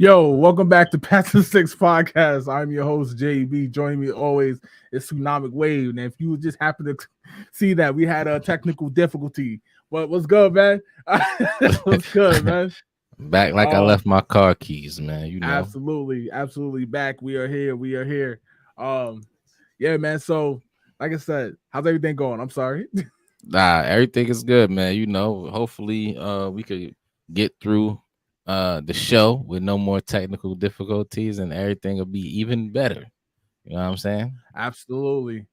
Yo, welcome back to Past the Six Podcast. I'm your host, JB. Joining me always is Tsunamic Wave. And if you just happen to see that, we had a technical difficulty. But what's good, man? What's good, man? Back like I Um, left my car keys, man. absolutely back. We are here. Um, yeah, man. So, like I said, how's everything going? I'm sorry. Everything is good, man. Hopefully we could get through the show with no more technical difficulties and everything will be even better. You know what I'm saying? Absolutely.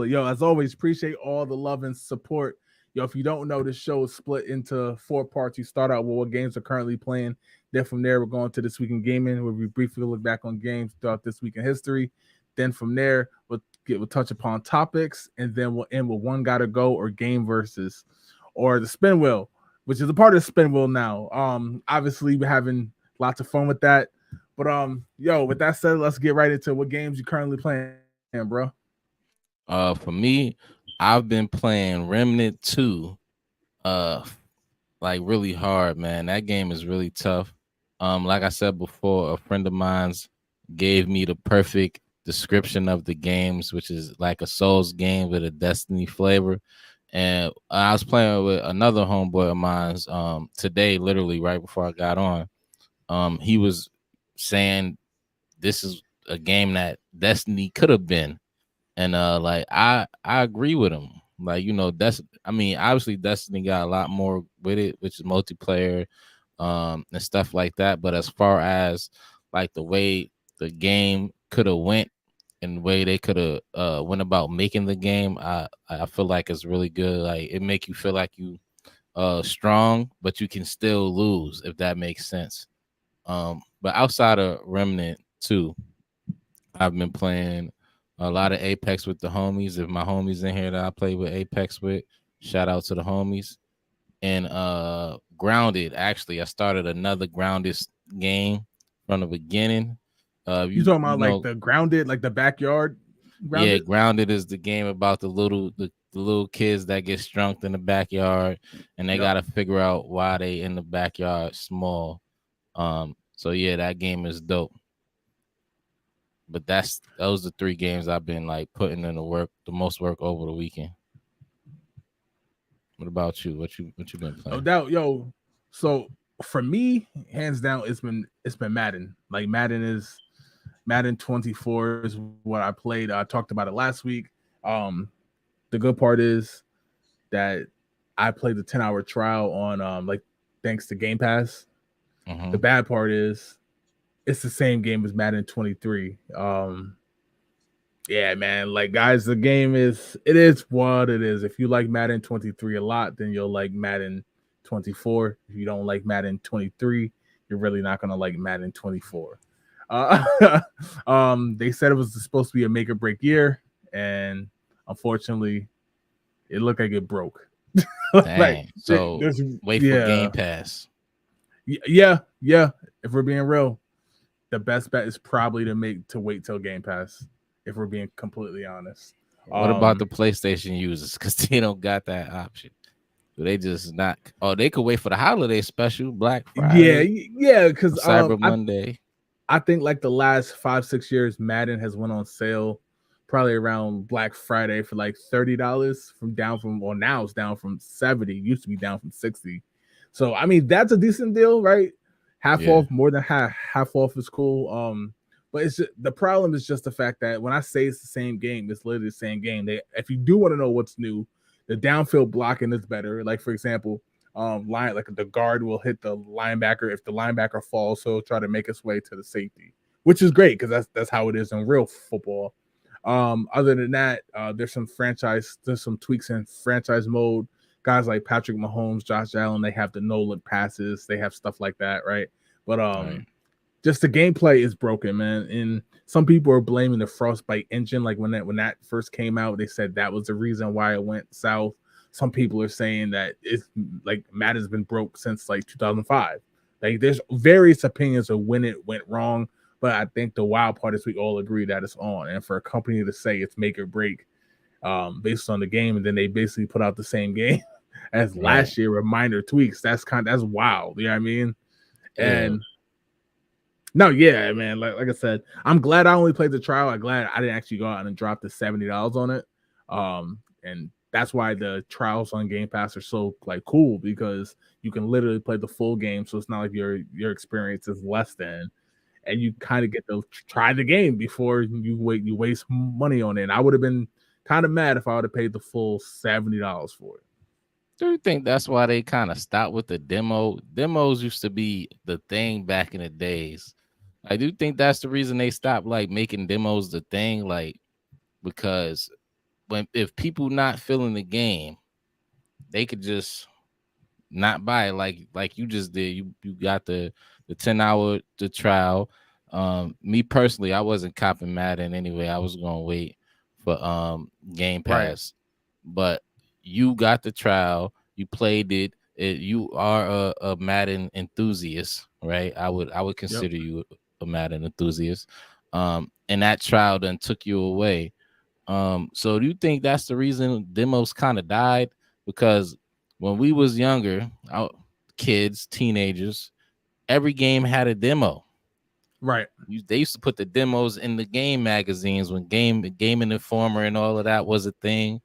Yo, as always, appreciate all the love and support. Yo, if you don't know, this show is split into four parts. You start out with what games are currently playing. Then from there, we're going to this week in gaming, where we briefly look back on games throughout this week in history. Then from there, we'll touch upon topics, and then we'll end with one gotta go or game versus, or the spin wheel, which is a part of the spin wheel now. Obviously, we're having lots of fun with that. But yo, with that said, let's get right into what games you currently playing, bro. For me, I've been playing Remnant 2 uh like really hard, man. That game is really tough. Like I said before, a friend of mine's gave me the perfect description of the games, which is like a Souls game with a Destiny flavor. And I was playing with another homeboy of mine's today, literally right before I got on. He was saying this is a game that Destiny could have been. And like I agree with him. Like, obviously Destiny got a lot more with it, which is multiplayer, and stuff like that. But as far as like the way the game could have went and the way they could have went about making the game, I feel like it's really good. Like it make you feel like you strong, but you can still lose, if that makes sense. But outside of Remnant 2, I've been playing a lot of Apex with the homies. If my homies in here that I play with Apex with, shout out to the homies. And Grounded, actually, I started another Grounded game from the beginning. You talking about like the grounded, like the backyard Yeah, grounded? Grounded is the game about the little kids that get struck in the backyard and they Yep. gotta figure out why they in the backyard small. So yeah, that game is dope. But those are three games I've been like putting in the most work over the weekend. What about you? What you been No playing? doubt, yo. So for me, hands down, it's been Madden. Like Madden 24 is what I played. I talked about it last week. Um, the good part is that I played the 10-hour trial on like thanks to Game Pass. The Mm-hmm. bad part is it's the same game as Madden 23. Yeah, man. Like, guys, the game is what it is. If you like Madden 23 a lot, then you'll like Madden 24. If you don't like Madden 23, you're really not gonna like Madden 24. Uh, they said it was supposed to be a make or break year, and unfortunately, it looked like it broke. Like, Dang. So there's wait for yeah, Game Pass. yeah. If we're being real, the best bet is probably to wait till Game Pass. If we're being completely honest. What about Um, the PlayStation users? Because they don't got that option. Do they just not? Oh, they could wait for the holiday special, Black yeah, Friday, yeah, because Cyber Monday. I think like the last 5-6 years, Madden has went on sale probably around Black Friday for like $30 from down from well now it's down from 70, used to be down from 60. So I mean that's a decent deal, right? Half Yeah. off, more than half off is cool. But the problem is just the fact that when I say it's the same game, it's literally the same game. They if you do want to know what's new, the downfield blocking is better. Like for example, line like the guard will hit the linebacker if the linebacker falls, so he'll try to make his way to the safety, which is great because that's how it is in real football. Other than that, there's some tweaks in franchise mode. Guys like Patrick Mahomes, Josh Allen, they have the no look passes, they have stuff like that, right? But Right. just the gameplay is broken, man. And some people are blaming the Frostbite engine. Like when that first came out, they said that was the reason why it went south. Some people are saying that it's like Madden's been broke since like 2005. Like there's various opinions of when it went wrong, but I think the wild part is we all agree that it's on. And for a company to say it's make or break based on the game, and then they basically put out the same game as Right. last year with minor tweaks, that's wild. You know what I mean? Yeah. And No, yeah, man. Like I said, I'm glad I only played the trial. I'm glad I didn't actually go out and drop the $70 on it. And that's why the trials on Game Pass are so like cool because you can literally play the full game. So it's not like your experience is less than, and you kind of get to try the game before you waste money on it. And I would have been kind of mad if I would have paid the full $70 for it. Do you think that's why they kind of stopped with the demo? Demos used to be the thing back in the days. I do think that's the reason they stopped like making demos the thing, like because when if people not feeling the game, they could just not buy it like you just did. You got the 10 hour the trial. Me personally, I wasn't copping Madden anyway. I was gonna wait for Game Right. Pass, but you got the trial. You played it. You are a Madden enthusiast, right? I would Yep. consider you a Madden enthusiast. And that trial then took you away. So do you think that's the reason demos kind of died? Because when we was younger, our kids, teenagers, every game had a demo. Right. They used to put the demos in the game magazines when Game Informer and all of that was a thing.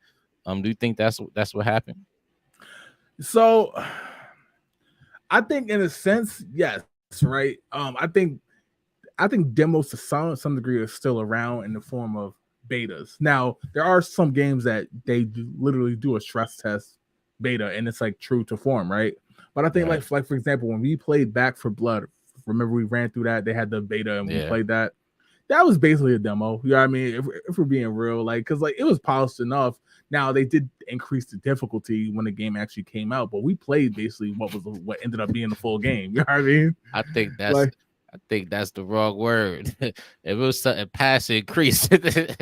Do you think that's what happened? So I think in a sense, yes, right. I think demos to some degree are still around in the form of betas. Now, there are some games that they literally do a stress test beta and it's like true to form, right? But I think Right. like for example, when we played Back for Blood, remember we ran through that, they had the beta and we Yeah. played that. That was basically a demo. You know what I mean? If we're being real, like, because like it was polished enough. Now they did increase the difficulty when the game actually came out, but we played basically what ended up being the full game. You know what I mean? I think that's Like, I think that's the wrong word. If it was something past increase, because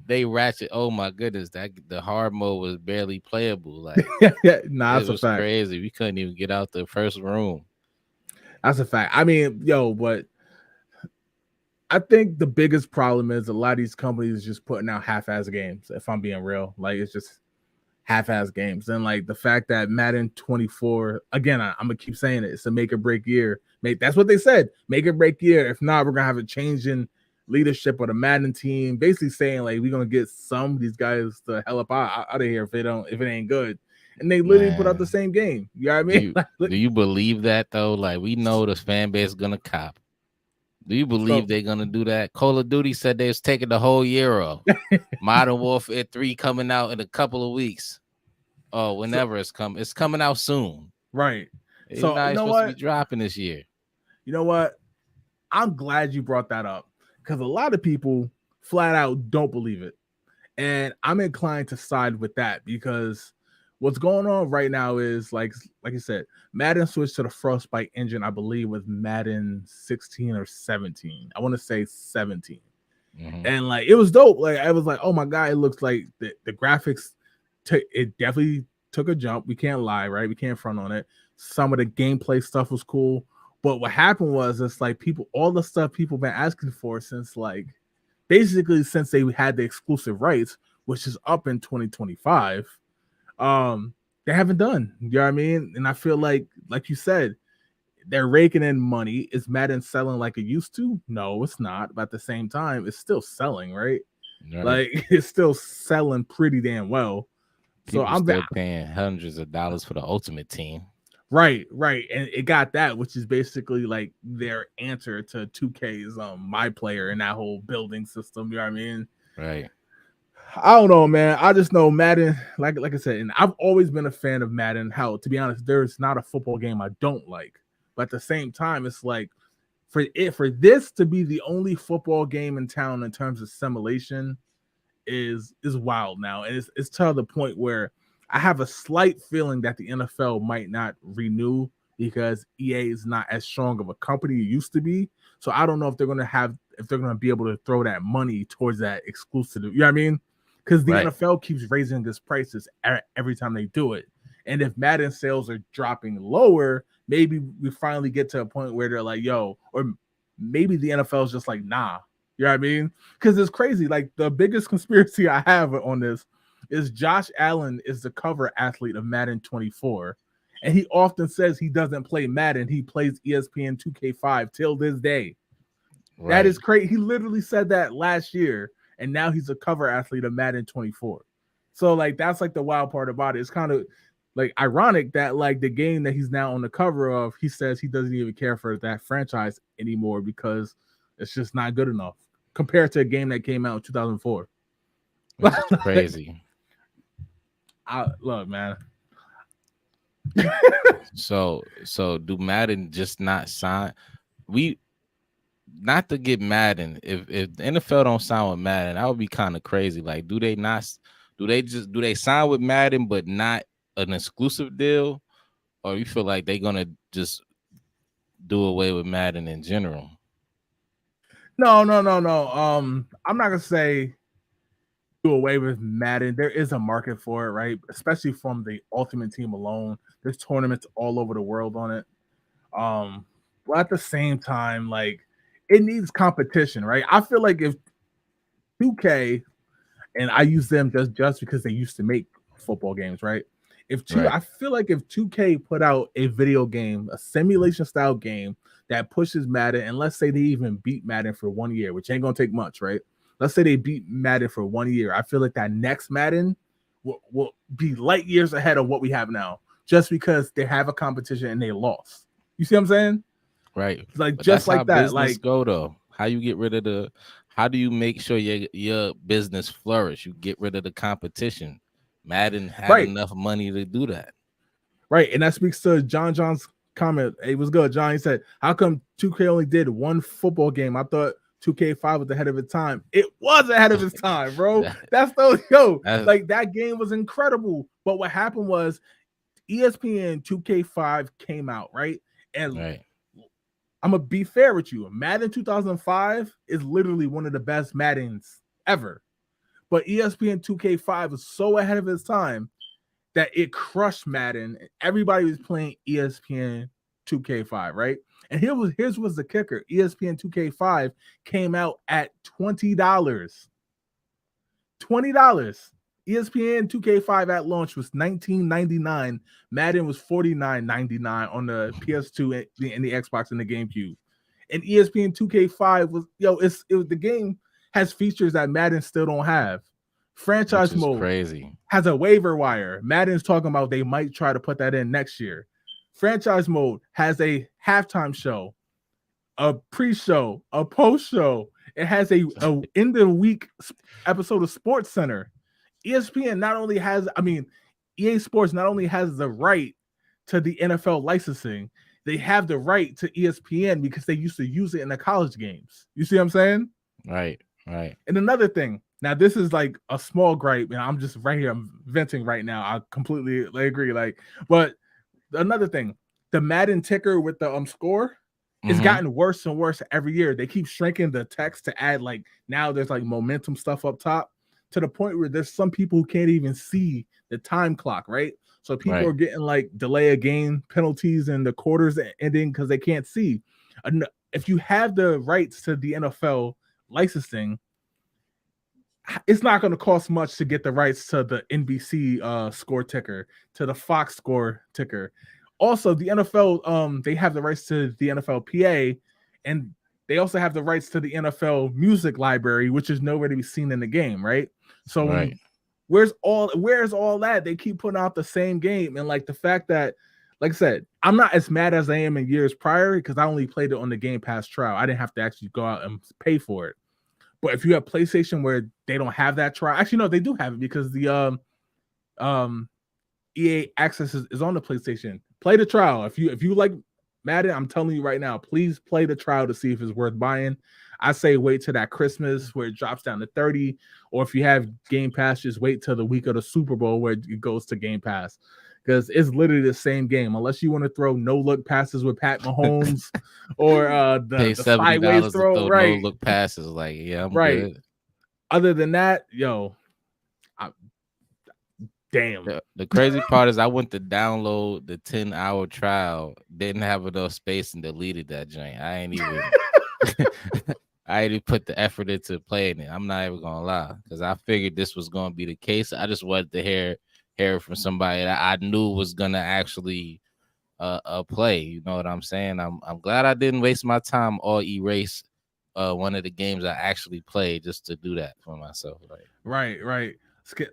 they ratchet. Oh my goodness, that the hard mode was barely playable. Like yeah, nah, it that's a was fact. crazy. We couldn't even get out the first room. That's a fact. I mean, yo, but I think the biggest problem is a lot of these companies just putting out half-ass games. If I'm being real, like it's just half-ass games, and like the fact that Madden 24 again, I'm gonna keep saying it, it's a make or break year. That's what they said, make or break year. If not, we're gonna have a change in leadership of the Madden team, basically saying like we're gonna get some of these guys the hell up out of here if it ain't good. And they literally put out the Man, same game. You know what I do mean? you do you believe that though? Like we know the fan base gonna cop. Do you believe So they're gonna do that? Call of Duty said they was taking the whole year off. Modern Warfare 3 coming out in a couple of weeks. Oh, so whenever it's coming out soon. right. It's So not even supposed to be dropping this year. you know what? I'm glad you brought that up because a lot of people flat out don't believe it. And I'm inclined to side with that because what's going on right now is like I said, Madden switched to the Frostbite engine, I believe, with Madden 16 or 17. I want to say 17. Mm-hmm. And like it was dope. Like I was like, oh my god, it looks like the graphics it definitely took a jump. We can't lie, right? We can't front on it. Some of the gameplay stuff was cool. But what happened was it's like all the stuff people been asking for since like basically since they had the exclusive rights, which is up in 2025, they haven't done. You know what I mean? And I feel like you said, they're raking in money. Is Madden selling like it used to? No, it's not. But at the same time, it's still selling, right? Right. Like it's still selling pretty damn well. So People I'm still paying hundreds of dollars for the ultimate team. right, and it got that, which is basically like their answer to 2K's my player and that whole building system. You know what I mean? Right. I don't know, man. I just know Madden, like I said, and I've always been a fan of Madden. How to be honest, there's not a football game I don't like, but at the same time, it's like for this to be the only football game in town in terms of simulation is wild now, and it's to the point where I have a slight feeling that the NFL might not renew because EA is not as strong of a company it used to be. So I don't know if they're gonna be able to throw that money towards that exclusive. You know what I mean? Because the Right. NFL keeps raising its prices every time they do it, and if Madden sales are dropping lower, maybe we finally get to a point where they're like, "Yo," or maybe the NFL is just like, "Nah." You know what I mean? Because it's crazy. Like the biggest conspiracy I have on this is Josh Allen is the cover athlete of Madden 24, And he often says he doesn't play Madden. He plays ESPN 2K5 till this day. That Right. is crazy. He literally said that last year, and now he's a cover athlete of Madden 24. So like that's like the wild part about it. It's kind of like ironic that like the game that he's now on the cover of, he says he doesn't even care for that franchise anymore because it's just not good enough compared to a game that came out in 2004. Which is crazy. Look, man. So do Madden just not sign? We not to get Madden. If the NFL don't sign with Madden, that would be kind of crazy. Like, do they not? Do they sign with Madden but not an exclusive deal, or you feel like they're gonna just do away with Madden in general? No, no, no, no. I'm not gonna say do away with Madden. There is a market for it, right? Especially from the Ultimate Team alone. There's tournaments all over the world on it. But at the same time, like it needs competition, right? I feel like if 2K, and I use them just because they used to make football games, right? Right, I feel like if 2K put out a video game, a simulation style game that pushes Madden, and let's say they even beat Madden for 1 year, which ain't gonna take much, right? Let's say they beat Madden for 1 year. I feel like that next Madden will be light years ahead of what we have now, just because they have a competition and they lost. You see what I'm saying? right. Like But that's just how like that. business Like go, though. How you get rid of the? How do you make sure your business flourish? You get rid of the competition. Madden had right, enough money to do that. right, and that speaks to John's comment. It was good. John, he said, "How come 2K only did one football game? I thought 2K5 was ahead of its time. It was ahead of its time, bro. That- That's the that's like that game was incredible. But what happened was ESPN 2K5 came out, right? And right, I'm gonna be fair with you. Madden 2005 is literally one of the best Maddens ever. But ESPN 2K5 was so ahead of its time that it crushed Madden. Everybody was playing ESPN 2K5, right? And here's was the kicker. ESPN 2K5 came out at $20. $20. ESPN 2K5 at launch was $19.99. Madden was $49.99 on the PS2 and the Xbox and the GameCube. And ESPN 2K5 was it was the game has features that Madden still don't have. which Franchise is mode crazy. has a waiver wire. Madden's talking about they might try to put that in next year. Franchise mode has a halftime show, a pre-show, a post-show. It has a end of the week episode of Sports Center. ESPN not only has, I mean, EA Sports not only has the right to the NFL licensing, they have the right to ESPN because they used to use it in the college games. You see what I'm saying? Right, right, And another thing, now this is like a small gripe, and I'm just right here, I'm venting right now. I completely agree. Like, but another thing, the Madden ticker with the score it's mm-hmm. gotten worse and worse every year. They keep shrinking the text to add like now there's like momentum stuff up top to the point where there's some people who can't even see the time clock, right? So people Right, are getting like delay of game penalties and the quarters ending because they can't see. If you have the rights to the NFL licensing, it's not going to cost much to get the rights to the NBC score ticker, to the Fox score ticker. Also, the NFL, they have the rights to the NFL PA, and they also have the rights to the NFL music library, which is nowhere to be seen in the game, right? So right. where's all that? They keep putting out the same game, and like the fact that, like I said, I'm not as mad as I am in years prior because I only played it on the Game Pass trial. I didn't have to actually go out and pay for it. But if you have PlayStation where they don't have that trial, actually no, they do have it because the um EA Access is on the PlayStation. Play the trial. If you like Madden, I'm telling you right now, please play the trial to see if it's worth buying. I say wait till that Christmas where it drops down to 30, or if you have Game Pass, just wait till the week of the Super Bowl where it goes to Game Pass. Because it's literally the same game, unless you want to throw no look passes with Pat Mahomes or Pay the sideways $70 to throw, throw no right? look passes. Like, yeah, I'm Right. good. Other than that, yo, damn. The crazy part is I went to download the 10-hour trial, didn't have enough space and deleted that joint. I ain't even I ain't even put the effort into playing it. I'm not even gonna lie, because I figured this was gonna be the case. I just wanted to hear it from somebody that I knew was gonna actually play. You know what I'm saying? I'm glad I didn't waste my time or erase one of the games I actually played just to do that for myself. Like, Right.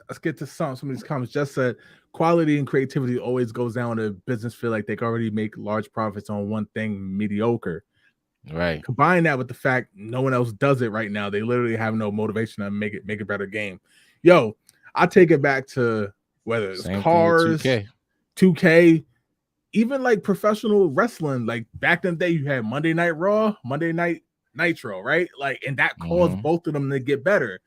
Let's get to some of these comments. Just said quality and creativity always goes down to business feel like they can already make large profits on one thing mediocre. right. Combine that with the fact no one else does it right now. They literally have no motivation to make a better game. Yo, I take it back to whether it's Same thing with cars, 2K. 2K, even like professional wrestling. Like back in the day, you had Monday Night Raw, Monday Night Nitro, right? Like, and that caused Mm-hmm. both of them to get better.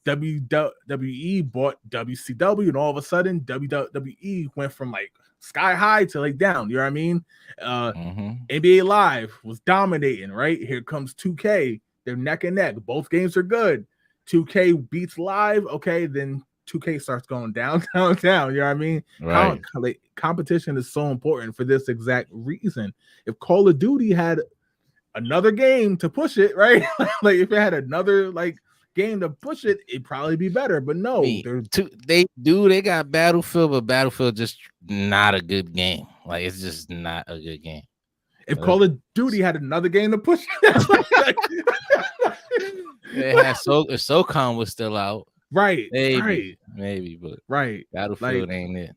WWE bought WCW, and all of a sudden, WWE went from like sky high to like down. You know what I mean? Mm-hmm. NBA Live was dominating, right? Here comes 2K. They're neck and neck. Both games are good. 2K beats Live. Okay, then 2K starts going down, down, down. You know what I mean? Right. Competition is so important for this exact reason. If Call of Duty had another game to push it, right? Like if it had another like game to push it, it'd probably be better. But no, Me too. They got Battlefield, but Battlefield just not a good game. Like it's just not a good game. if Call of Duty had another game to push it, It had if SOCOM was still out, right, maybe, but right. Battlefield ain't it.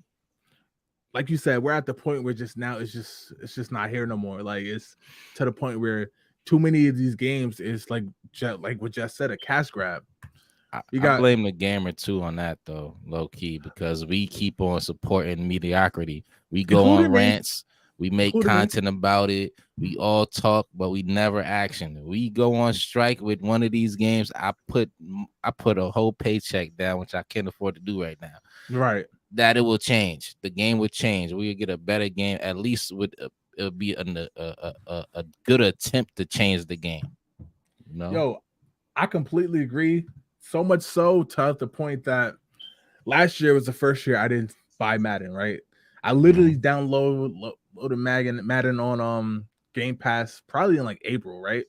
Like you said, we're at the point where just now it's just not here no more. Like it's to the point where too many of these games is like what Jess said, a cash grab. I blame the gamer too on that though, low key, because we keep on supporting mediocrity. We go on rants, we make content about it, we all talk, but we never action. We go on strike with one of these games. I put a whole paycheck down, which I can't afford to do right now. Right. That it will change. The game would change. We would get a better game. At least it'll be a good attempt to change the game. You know? Yo, I completely agree. So much so to the point that last year was the first year I didn't buy Madden, right? I literally downloaded Madden on Game Pass probably in like April, right?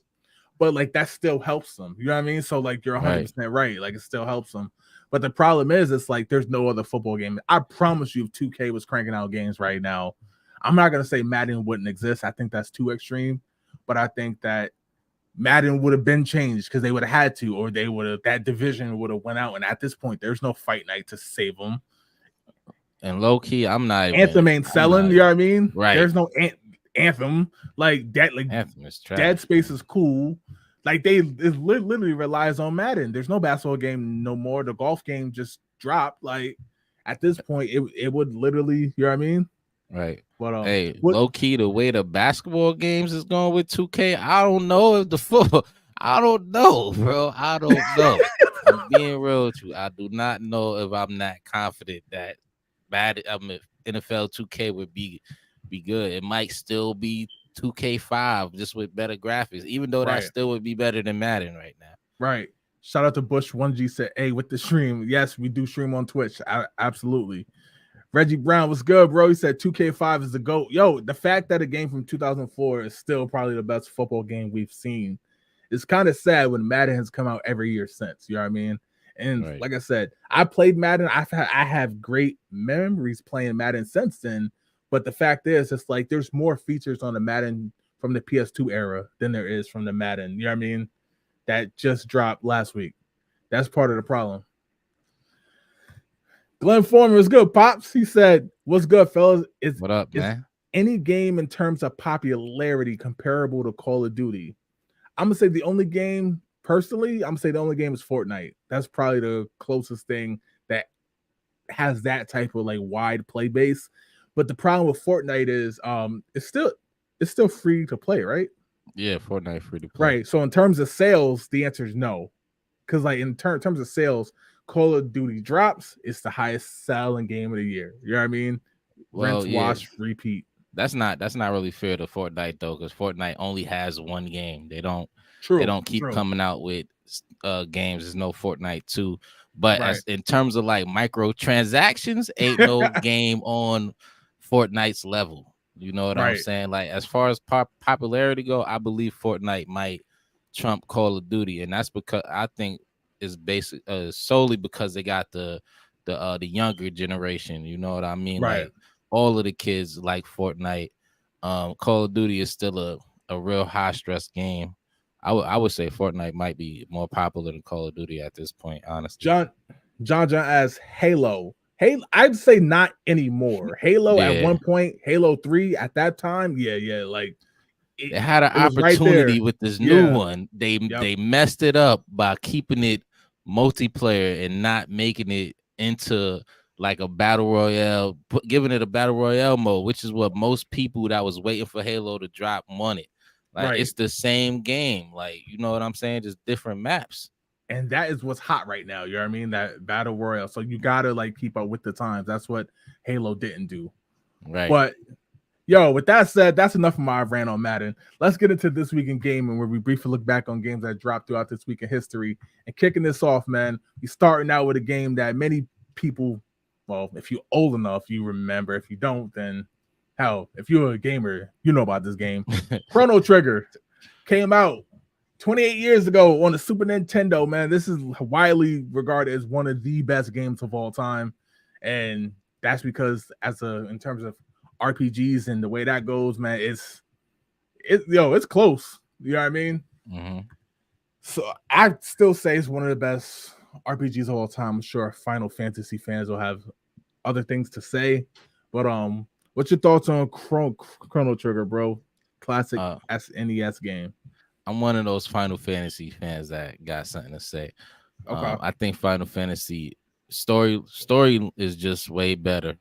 But like that still helps them. You know what I mean? So like you're 100% right. Like it still helps them. But the problem is, it's like there's no other football game. I promise you, if 2K was cranking out games right now, I'm not gonna say Madden wouldn't exist. I think that's too extreme. But I think that Madden would have been changed because they would have had to, or they would have that division would have went out. And at this point, there's no fight night to save them. And low key, I'm not even. Anthem ain't selling. You know what I mean? Right. There's no Anthem like that. Like Anthem is trash. Dead Space is cool. Like it literally relies on Madden. There's no basketball game no more. The golf game just dropped. Like at this point, it would literally. You know what I mean? Right. But hey, low key, the way the basketball games is going with 2K, I don't know if the football. I don't know, bro. I don't know. I'm being real with you. I do not know if I'm not confident that NFL 2K would be good. It might still be 2K5 just with better graphics, even though that still would be better than Madden right now. Right. Shout out to Bush 1G said, "Hey, with the stream, yes, we do stream on Twitch. Absolutely." Reggie Brown was good, bro. He said 2K5 is the GOAT. Yo, the fact that a game from 2004 is still probably the best football game we've seen is kind of sad when Madden has come out every year since. You know what I mean? And like I said, I played Madden. I have great memories playing Madden since then. But the fact is, it's like there's more features on the Madden from the PS2 era than there is from the Madden. You know what I mean? That just dropped last week. That's part of the problem. Glenn Foreman was good, Pops. He said, "What's good, fellas? What up, man? Any game in terms of popularity comparable to Call of Duty?" I'm gonna say the only game, personally, I'm gonna say the only game is Fortnite. That's probably the closest thing that has that type of like wide play base. But the problem with Fortnite is it's still free to play, right? Yeah, Fortnite free to play. Right. So in terms of sales, the answer is no. Because like in terms of sales, Call of Duty drops, it's the highest selling game of the year. You know what I mean? Rinse, wash, repeat. That's not really fair to Fortnite though, because Fortnite only has one game. They don't keep coming out with games. There's no Fortnite 2. But as in terms of like microtransactions, ain't no game on Fortnite's level. You know what I'm saying? Like as far as popularity go, I believe Fortnite might trump Call of Duty, and that's because I think is basic solely because they got the younger generation. You know what I mean? Right. Like all of the kids like Fortnite. Call of Duty is still a real high stress game. I would say Fortnite might be more popular than Call of Duty at this point, honestly. John as Halo. Halo, I'd say not anymore. Halo at Yeah. one point, Halo 3 at that time, yeah, like it, They had an it was right opportunity there. with this new Yeah, one. They yep, they messed it up by keeping it multiplayer and not making it into like a battle royale, giving it a battle royale mode, which is what most people that was waiting for Halo to drop wanted. Like right. it's the same game, like you know what I'm saying, just different maps. And that is what's hot right now. You know what I mean? That battle royale. So you gotta like keep up with the times. That's what Halo didn't do. Right. But yo, with that said, that's enough of my rant on Madden. Let's get into this week in gaming, where we briefly look back on games that dropped throughout this week in history. And kicking this off, man, we starting out with a game that many people, well, if you're old enough, you remember. If you don't, then hell, if you're a gamer, you know about this game. Chrono Trigger came out 28 years ago on the Super Nintendo, man. This is widely regarded as one of the best games of all time. And that's because in terms of RPGs and the way that goes, man, it's close. You know what I mean? Mm-hmm. So I still say it's one of the best RPGs of all time. I'm sure Final Fantasy fans will have other things to say. But what's your thoughts on Chrono Trigger, bro? Classic SNES game. I'm one of those Final Fantasy fans that got something to say. Okay. I think Final Fantasy story is just way better.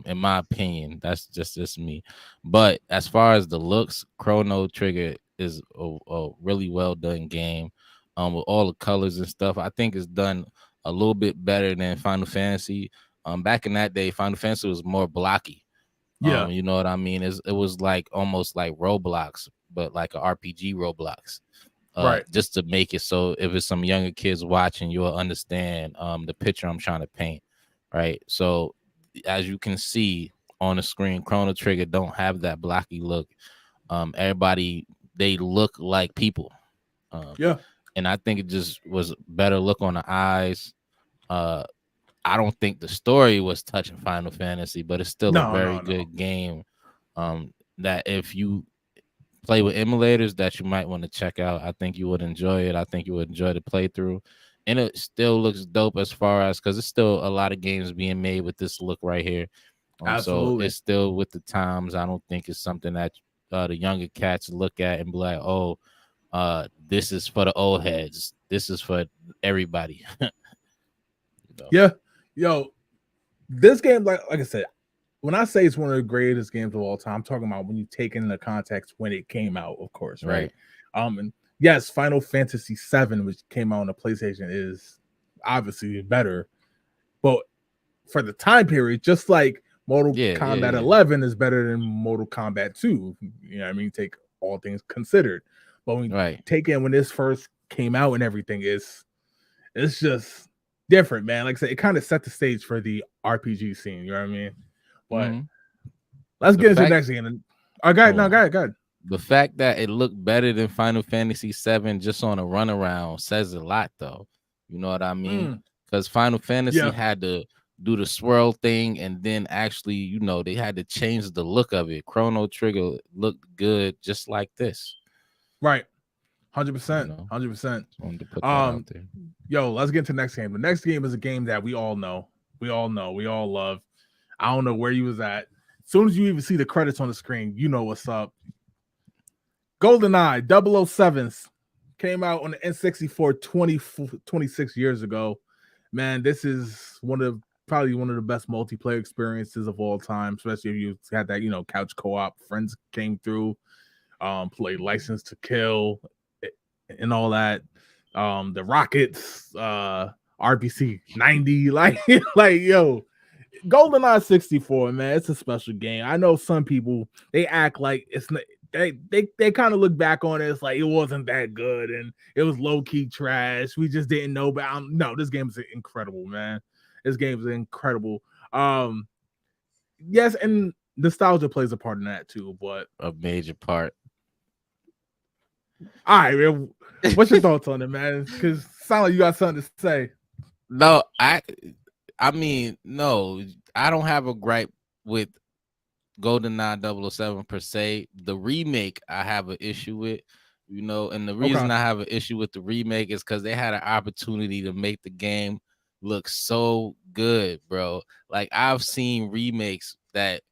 In my opinion, that's just me. But as far as the looks, Chrono Trigger is a really well done game. With all the colors and stuff, I think it's done a little bit better than Final Fantasy. Back in that day, Final Fantasy was more blocky. Yeah. You know what I mean? It was like almost like Roblox, but like a RPG Roblox. Right. Just to make it so if it's some younger kids watching, you'll understand the picture I'm trying to paint. Right. So as you can see on the screen, Chrono Trigger don't have that blocky look. Everybody, they look like people. Yeah. And I think it just was better look on the eyes. I don't think the story was touching Final Fantasy, but it's still a very No. good game. That if you play with emulators, that you might want to check out. I think you would enjoy it. I think you would enjoy the playthrough, and it still looks dope as far as because there's still a lot of games being made with this look right here. So Absolutely. it's still with the times. I don't think it's something that the younger cats look at and be like, "Oh, this is for the old heads. This is for everybody." Yeah. Yo, this game, like I said, when I say it's one of the greatest games of all time, I'm talking about when you take into context when it came out, of course, right? And yes, Final Fantasy VII, which came out on the PlayStation, is obviously better, but for the time period, just like Mortal Kombat 11 is better than Mortal Kombat 2. You know what I mean? Take all things considered. But when you take in when this first came out and everything, it's just different, man. Like I said, it kind of set the stage for the RPG scene, you know what I mean? But let's get into the next game. Go ahead. The fact that it looked better than Final Fantasy VII just on a runaround says a lot, though. You know what I mean? Because Final Fantasy had to do the swirl thing, and then actually, you know, they had to change the look of it. Chrono Trigger looked good just like this. Right. 100%. 100%. Wanted to put that out there. Yo, let's get into the next game. The next game is a game that we all know. We all love. I don't know where you was at. As soon as you even see the credits on the screen, you know what's up. GoldenEye 007s came out on the N64 26 years ago. Man, this is probably one of the best multiplayer experiences of all time, especially if you had that, you know, couch co-op. Friends came through, played License to Kill and all that. The Rockets, RPC 90, like yo, GoldenEye 64, man, it's a special game. I know some people, they act like it's not, they kind of look back on it, it's like it wasn't that good and it was low-key trash. We just didn't know, but no, this game is incredible, man. This game is incredible. Yes, and nostalgia plays a part in that too, but a major part. All right, man. What's your thoughts on it, man? Because sound like you got something to say. No, I mean, no, I don't have a gripe with GoldenEye 007 per se. The remake I have an issue with, and the Okay. reason I have an issue with the remake is because they had an opportunity to make the game look so good, bro. Like I've seen remakes that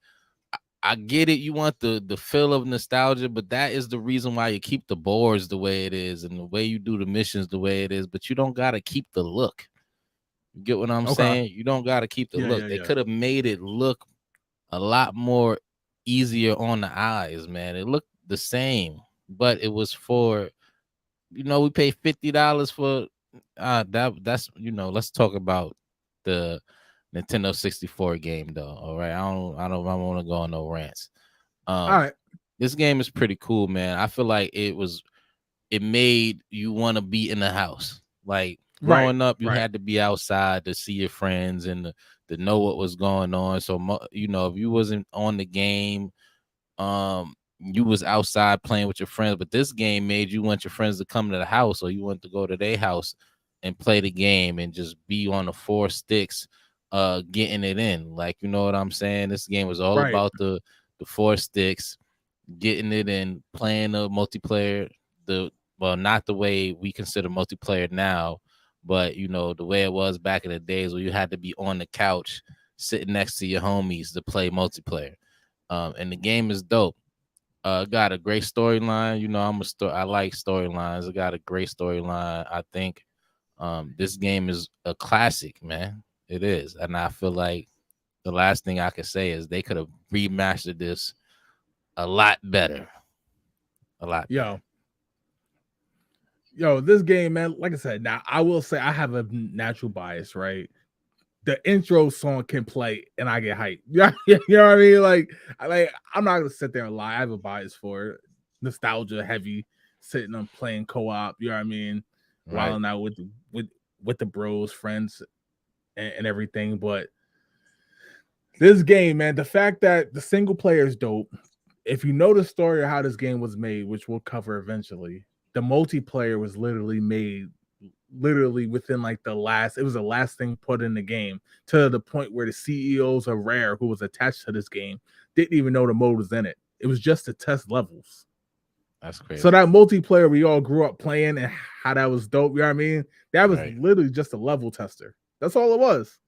I get it. You want the feel of nostalgia, but that is the reason why you keep the boards the way it is and the way you do the missions the way it is. But you don't gotta keep the look. You get what I'm Okay. saying? You don't gotta keep the Yeah, look. yeah, They yeah. could have made it look a lot more easier on the eyes, man. It looked the same, but it was for we pay $50 for that's let's talk about the Nintendo 64 game though. All right. I want to go on no rants. All Um right. this game is pretty cool, man. I feel like it made you want to be in the house. Like Right. growing up, you Right. had to be outside to see your friends and to know what was going on. So if you wasn't on the game, you was outside playing with your friends. But this game made you want your friends to come to the house, or you want to go to their house and play the game and just be on the four sticks, getting it in. Like you know what I'm saying? This game was all Right. about the four sticks getting it and playing the multiplayer, not the way we consider multiplayer now, but the way it was back in the days where you had to be on the couch sitting next to your homies to play multiplayer. And the game is dope. Got a great storyline. I like storylines. It got a great storyline. I think this game is a classic, man. It is. And I feel like the last thing I could say is they could have remastered this a lot better. A lot better. Yo, this game, man. Like I said, now I will say I have a natural bias, right? The intro song can play and I get hyped. Yeah, you know what I mean? I'm not gonna sit there and lie. I have a bias for it. Nostalgia heavy, sitting on playing co-op. You know what I mean? Right. Wilding out with the bros, friends, and everything. But this game, man, the fact that the single player is dope. If you know the story of how this game was made, which we'll cover eventually, the multiplayer was literally made literally within like it was the last thing put in the game, to the point where the CEOs of Rare, who was attached to this game, didn't even know the mode was in it. It was just to test levels. That's So crazy. that multiplayer we all grew up playing and how that was dope, you know what I mean? That was Right. literally just a level tester. That's all it was.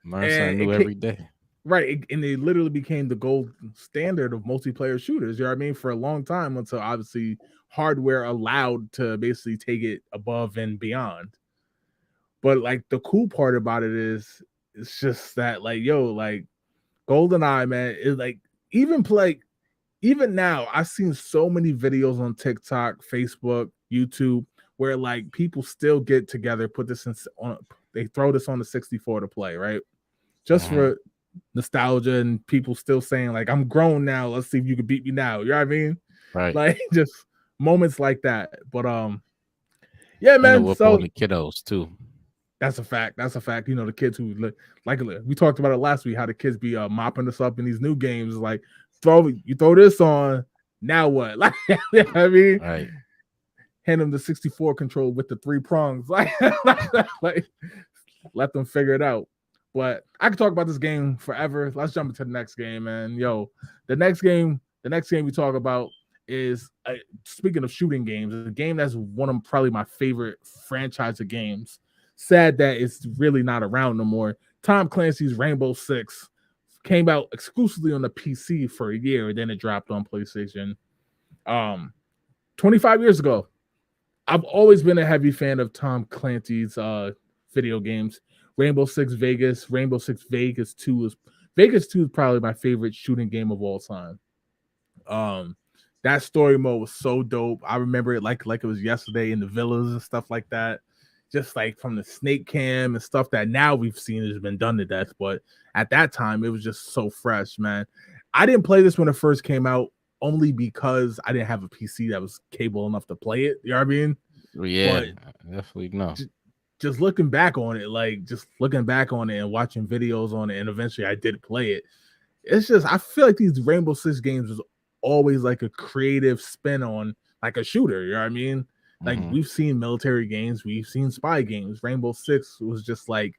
Learn And something new every day. and it literally became the gold standard of multiplayer shooters, you know what I mean, for a long time, until obviously hardware allowed to basically take it above and beyond. But like the cool part about it is it's just that like GoldenEye, man, is like even now, I've seen so many videos on TikTok, Facebook, YouTube, where like people still get together, put this on, they throw this on the 64 to play, right? Just Mm-hmm. for nostalgia, and people still saying like, I'm grown now. Let's see if you can beat me now. You know what I mean? Right. Like just moments like that. But yeah, And to man. whoop on So the kiddos too. that's a fact. That's a fact. You know, the kids who like we talked about it last week, how the kids be mopping us up in these new games. Like throw this on, now what? Like I mean, Right. hand them the 64 control with the three prongs. Like let them figure it out. But I could talk about this game forever. Let's jump into the next game, man. Yo, the next game we talk about is speaking of shooting games, a game that's one of probably my favorite franchise of games. Sad that it's really not around no more. Tom Clancy's Rainbow Six came out exclusively on the PC for a year, and then it dropped on PlayStation. 25 years ago. I've always been a heavy fan of Tom Clancy's video games. Rainbow Six Vegas 2 is probably my favorite shooting game of all time. Um that story mode was so dope. I remember it like it was yesterday in the villas and stuff like that. Just like from the snake cam and stuff that now we've seen has been done to death, but at that time it was just so fresh, man. I didn't play this when it first came out only because I didn't have a PC that was capable enough to play it. You know what I mean? Yeah, But definitely no. just looking back on it, like just looking back on it and watching videos on it, and eventually I did play it. It's just I feel like these Rainbow Six games was always like a creative spin on like a shooter. You know what I mean? Like Mm-hmm. we've seen military games, we've seen spy games. Rainbow Six was just like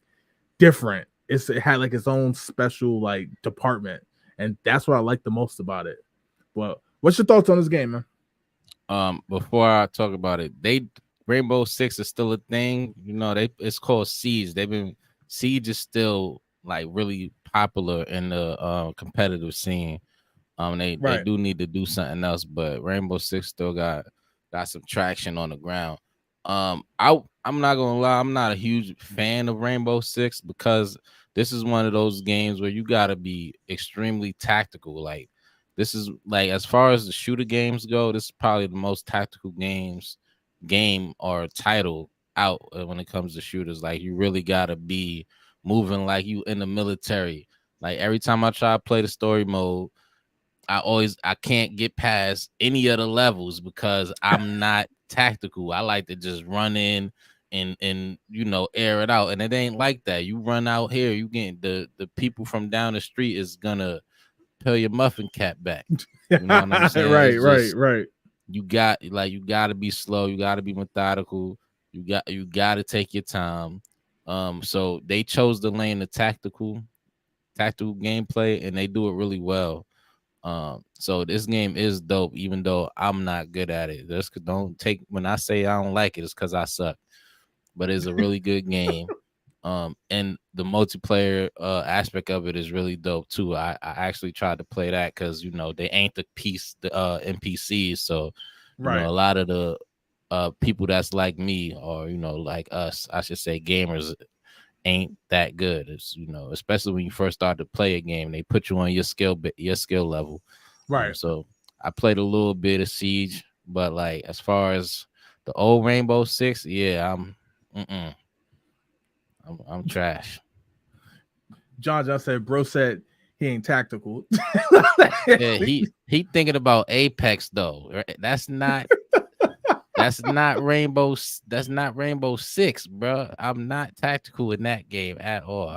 different. It had like its own special like department, and that's what I like the most about it. Well, what's your thoughts on this game, man? Before I talk about it, Rainbow Six is still a thing. You know, it's called Siege. Siege is still like really popular in the competitive scene. They Right. do need to do something else, but Rainbow Six still got some traction on the ground. I'm not gonna lie, I'm not a huge fan of Rainbow Six because this is one of those games where you gotta be extremely tactical. Like this is like as far as the shooter games go, this is probably the most tactical game or title out when it comes to shooters. Like you really gotta be moving like you in the military. Like every time I try to play the story mode, I can't get past any of the levels because I'm not tactical. I like to just run in and air it out. And it ain't like that. You run out here, you get the people from down the street is gonna peel your muffin cap back. You know what I'm saying? Right, It's right, just right. you gotta be slow, you gotta be methodical, you gotta take your time. So they chose the lane of tactical gameplay and they do it really well. So this game is dope, even though I'm not good at it. Just don't take when I say I don't like it, it's because I suck. But it's a really good game. And the multiplayer aspect of it is really dope too. I actually tried to play that because they ain't the NPCs, so a Right. lot of the people that's like me or like us, I should say gamers ain't that good. It's especially when you first start to play a game, they put you on your skill level. Right. So I played a little bit of Siege, but like as far as the old Rainbow Six, yeah, mm-mm, I'm trash. John said, bro said he ain't tactical. Yeah, he thinking about Apex though. Right? That's not Rainbow Six, bro. I'm not tactical in that game at all.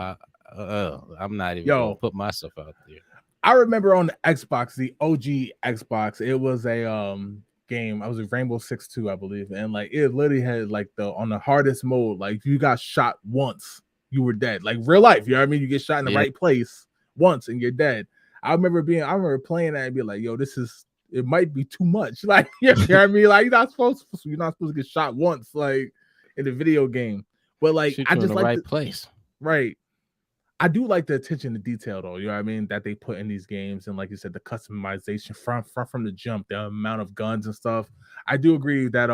I'm not even gonna Yo, put myself out there. I remember on the Xbox, the OG Xbox, it was a game. I was a Rainbow Six 2, I believe, and like it literally had like the on the hardest mode, like you got shot once, you were dead. Like real life, you know what I mean? You get shot in the Yeah, right place once and you're dead. I remember playing that and be like, yo, it might be too much. Like, you know what I mean? Like you're not supposed to get shot once, like in the video game. But like shoot I you in just the like right the place. right. I do like the attention to detail, though. You know what I mean? That they put in these games, and like you said, the customization from the jump, the amount of guns and stuff. I do agree that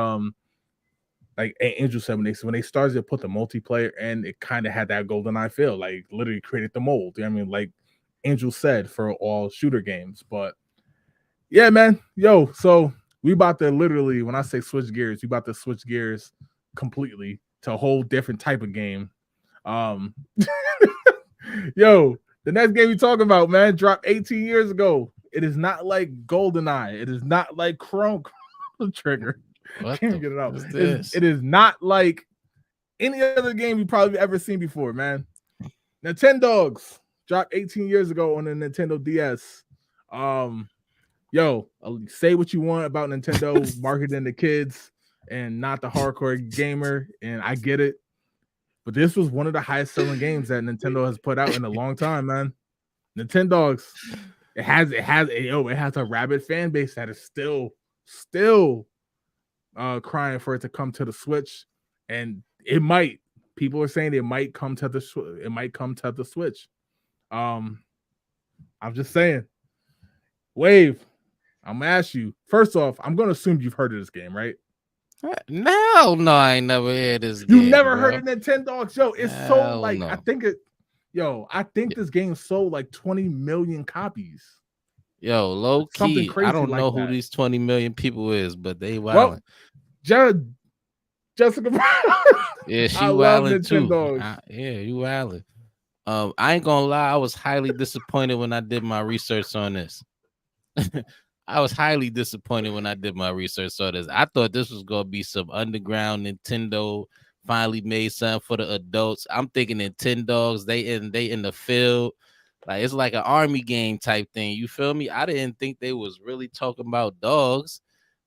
like Angel said when they started to put the multiplayer in, it kind of had that golden eye feel, like literally created the mold. You know what I mean? Like Angel said for all shooter games, but yeah, man, yo, so we about to literally when I say switch gears, we about to switch gears completely to a whole different type of game. Um, Yo, the next game we talking about, man, dropped 18 years ago. It is not like GoldenEye. It is not like Chrome Trigger. What Can't the get it fuck out. is It's, this? it is not like any other game you probably ever seen before, man. Nintendogs dropped 18 years ago on the Nintendo DS. Um, yo, say what you want about Nintendo marketing the kids and not the hardcore gamer, and I get it. But this was one of the highest selling games that Nintendo has put out in a long time, man. Nintendogs. It has a rabid fan base that is still crying for it to come to the Switch, and it might. People are saying it might come to the Switch. Um, I'm just saying, Wave. I'm gonna ask you first off. I'm gonna assume you've heard of this game, right? No, I ain't never heard this You game, never heard bro. of Nintendogs, yo? It's so Hell like no. I think this game sold like 20 million copies, Yo, low something key, I crazy don't like know who that. these 20 million people is, but they Well, wildin'. Je- Jessica, Yeah, she I love wildin' too. Nintendogs. Yeah, you wildin'. I ain't gonna lie, I was highly disappointed when I did my research on this. I was highly disappointed when I did my research on this. I thought this was gonna be some underground Nintendo finally made something for the adults. I'm thinking Nintendogs, they in the field. Like it's like an army game type thing. You feel me? I didn't think they was really talking about dogs.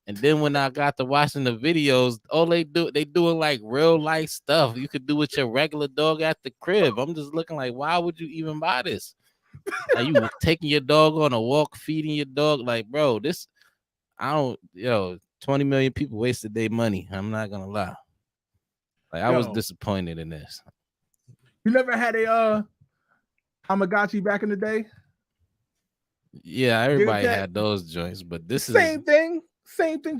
And then when I got to watching the videos, all they doing like real life stuff. You could do with your regular dog at the crib. I'm just looking like, why would you even buy this? Like you taking your dog on a walk, feeding your dog. Like, bro, this I don't 20 million people wasted their money. I'm not gonna lie. Like I was Yo, disappointed in this. you never had a Tamagotchi back in the day? Yeah, Get everybody that? had those joints, but this is Same thing,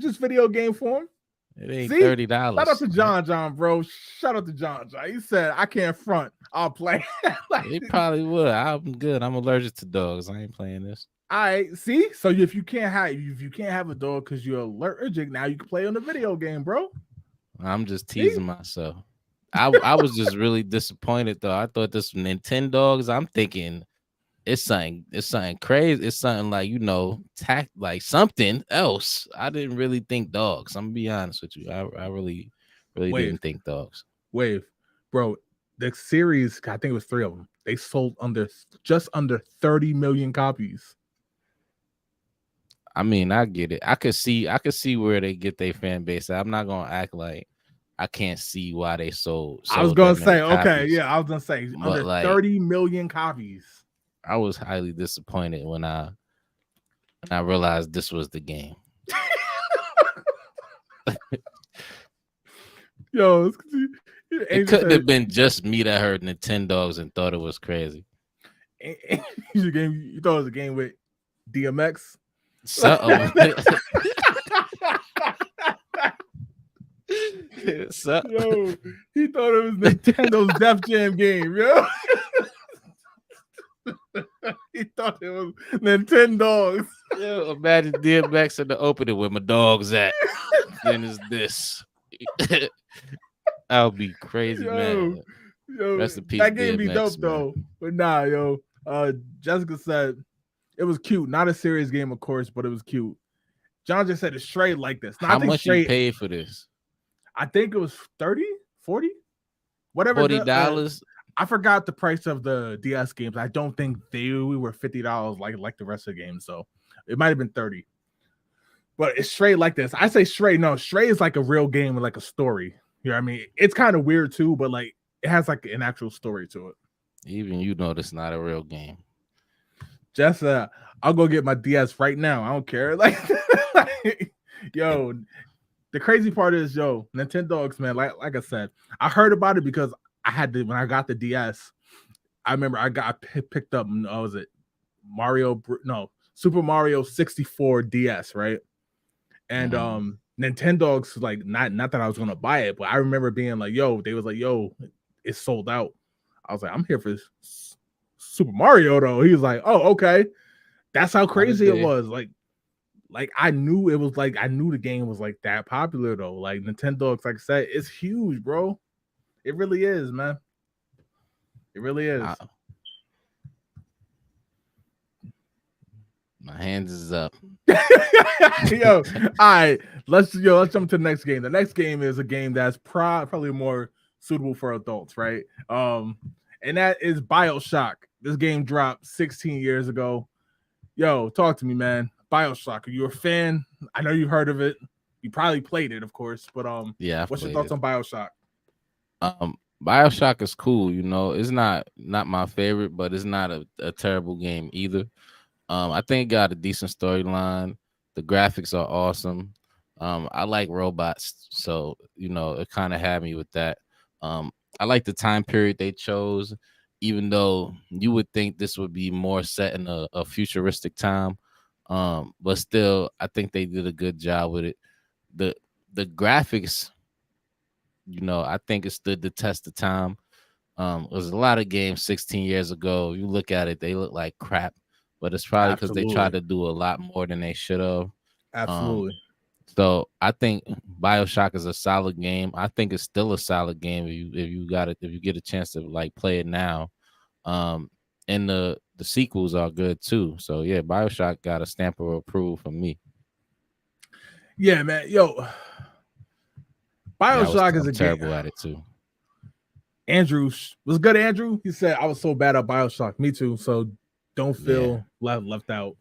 just video game form. it ain't See, shout out $30. to John, bro. Shout out to John. He said, "I can't front. I'll play." Like, It probably would. I'm good. I'm allergic to dogs. I ain't playing this. all right, see. So if you can't have a dog because you're allergic, now you can play on the video game, bro. I'm just See? teasing myself. I was just really disappointed though. I thought this was Nintendogs. I'm thinking it's something crazy. It's something like like something else. I didn't really think dogs. I'm gonna be honest with you. I really Wave, didn't think dogs. wave, bro. The series, I think it was 3 of them. They sold just under 30 million copies. I mean, I get it. I could see where they get their fan base. I'm not gonna act like I can't see why they sold I was that gonna many say, okay, copies. yeah, I was gonna say But under like 30 million copies. I was highly disappointed when I realized this was the game. Yo, It couldn't have been just me that heard Nintendogs and thought it was crazy. You thought it was a game with DMX? Something. Yo, he thought it was Nintendo's Def Jam game, yo. He thought it was Nintendogs. Yo, imagine DMX in the opening where my dog's at. Then is this. I'll be crazy, man. Yo, Rest in peace, that game DMX, be dope man. though. But nah, yo. Jessica said it was cute. Not a serious game, of course, but it was cute. John just said it's straight like this. How much you paid for this? I think it was 30, 40, whatever. $40. I forgot the price of the DS games. I don't think we were $50 like the rest of the games. So it might have been 30. But it's straight like this. I say straight. No, straight is like a real game with like a story. You know what I mean? It's kind of weird too, but like it has like an actual story to it. Even this not a real game. Just I'll go get my DS right now. I don't care. Like yo, the crazy part is, Nintendogs, man, like I said, I heard about it because I had to when I got the DS. I remember I picked up was it Super Mario 64 DS, right? And Nintendogs, like not that I was gonna buy it, but I remember being like, they was like, it's sold out. I was like, I'm here for Super Mario though. He was like, oh, okay. That's how crazy it was. Like I knew it was like I knew the game was like that popular though. Like Nintendogs, like I said, it's huge, bro. It really is, man. It really is. My hands is up. All right. Let's jump to the next game. The next game is a game that's probably more suitable for adults, right? And that is BioShock. This game dropped 16 years ago. Yo, talk to me, man. BioShock. Are you a fan? I know you've heard of it. You probably played it, of course, but yeah. What's your thoughts on BioShock? BioShock is cool. It's not my favorite, but it's not a terrible game either. I think it got a decent storyline. The graphics are awesome. I like robots, so it kind of had me with that. I like the time period they chose, even though you would think this would be more set in a futuristic time. But still, I think they did a good job with it. The graphics, I think it stood the test of time. There's a lot of games 16 years ago. You look at it, they look like crap, but it's probably because they tried to do a lot more than they should have. Absolutely. So I think BioShock is a solid game. I think it's still a solid game if you get a chance to like play it now. And the sequels are good too. So yeah, BioShock got a stamp of approval from me. Yeah, man. Yo, BioShock is a terrible at it too. Andrew was good. Andrew, he said I was so bad at BioShock. Me too. So don't feel left out.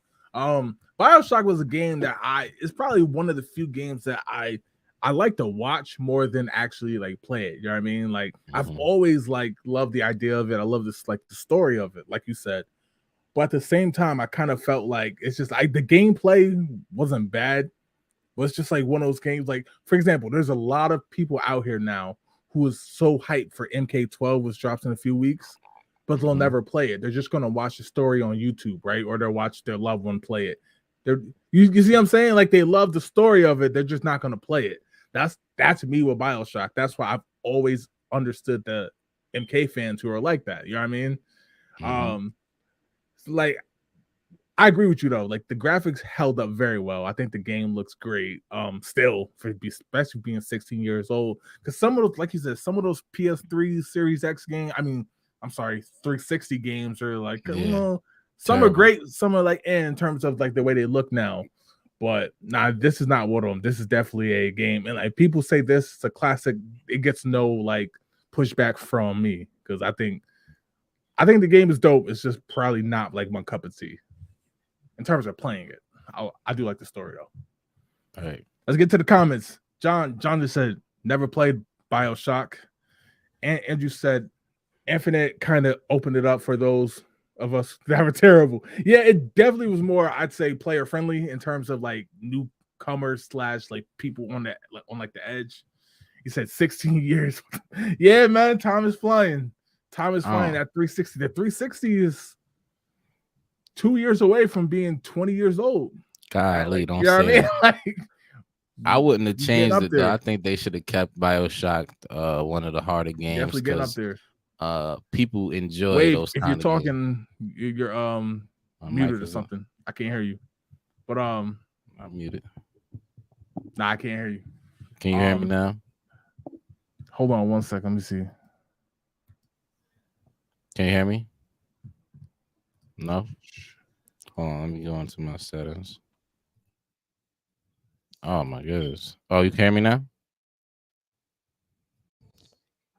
BioShock was a game that it's probably one of the few games that I like to watch more than actually like play it. You know what I mean? Like I've always like loved the idea of it. I love this like the story of it, like you said. But at the same time, I kind of felt like it's just like the gameplay wasn't bad. But it's just like one of those games. Like, for example, there's a lot of people out here now who is so hyped for MK12, which drops in a few weeks, but they'll never play it. They're just gonna watch the story on YouTube, right? Or they'll watch their loved one play it. You see what I'm saying? Like they love the story of it, they're just not gonna play it. That's me with Bioshock. That's why I've always understood the MK fans who are like that. You know what I mean? Like I agree with you though. Like the graphics held up very well. I think the game looks great. Still for especially being 16 years old, because some of those, like you said, some of those PS3 Series X games. I mean, I'm sorry, 360 games are like, some are great, some are like in terms of like the way they look now. But nah, this is not one of them. This is definitely a game, and like people say this is a classic. It gets no like pushback from me because I think the game is dope. It's just probably not like my cup of tea in terms of playing it. I do like the story though. All right, let's get to the comments. John just said never played Bioshock, and Andrew said Infinite kind of opened it up for those of us that were terrible. Yeah, it definitely was more, I'd say, player friendly in terms of like newcomers slash like people on like the edge. He said 16 years. Yeah, man, time is flying. Time is flying at 360. The 360 is 2 years away from being 20 years old. Golly, like, don't you know say what I mean? Like, I wouldn't have changed it though. I think they should have kept Bioshock one of the harder games. Definitely getting up there. People enjoy Wave, those. If you're talking, you're muted or something. I can't hear you. But I'm muted. Nah, I can't hear you. Can you hear me now? Hold on 1 second. Let me see. Can you hear me? No. Hold on. Let me go into my settings. Oh my goodness. Oh, you can hear me now?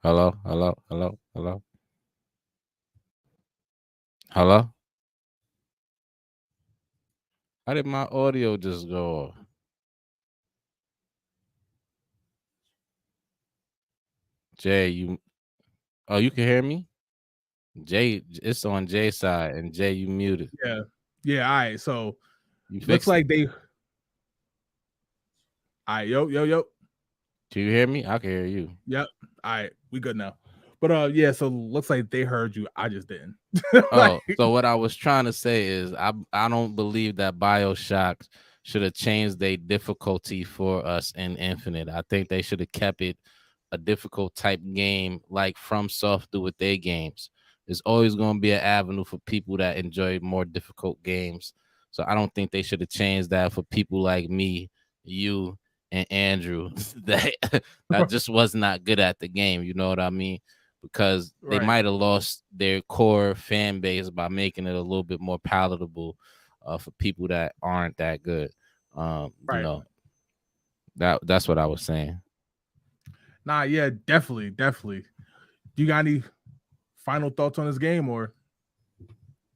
Hello? Hello? Hello? Hello? Hello? How did my audio just go off? Jay, you can hear me? Jay, it's on Jay's side, and Jay, you muted. Yeah, all right. So you looks like they all right, yo. Do you hear me? I can hear you. Yep. All right, we good now. But yeah, so looks like they heard you. I just didn't. So what I was trying to say is I don't believe that BioShock should have changed their difficulty for us in Infinite. I think they should have kept it a difficult type game like FromSoft do with their games. There's always going to be an avenue for people that enjoy more difficult games. So I don't think they should have changed that for people like me, you, and Andrew that just was not good at the game. You know what I mean? Because they might have lost their core fan base by making it a little bit more palatable for people that aren't that good. You know, that's what I was saying. Nah, yeah, definitely. Do you got any final thoughts on this game or?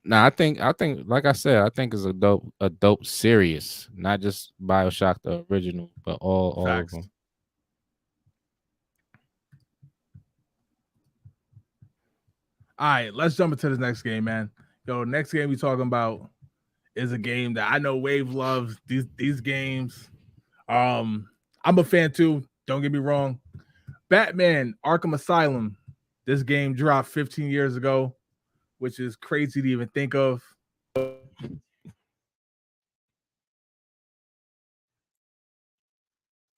Nah, I think like I said, I think it's a dope series, not just BioShock the original, but all of them. All right, let's jump into this next game, man. Yo, next game we talking about is a game that I know Wave loves. These games. I'm a fan too. Don't get me wrong. Batman Arkham Asylum. This game dropped 15 years ago, which is crazy to even think of.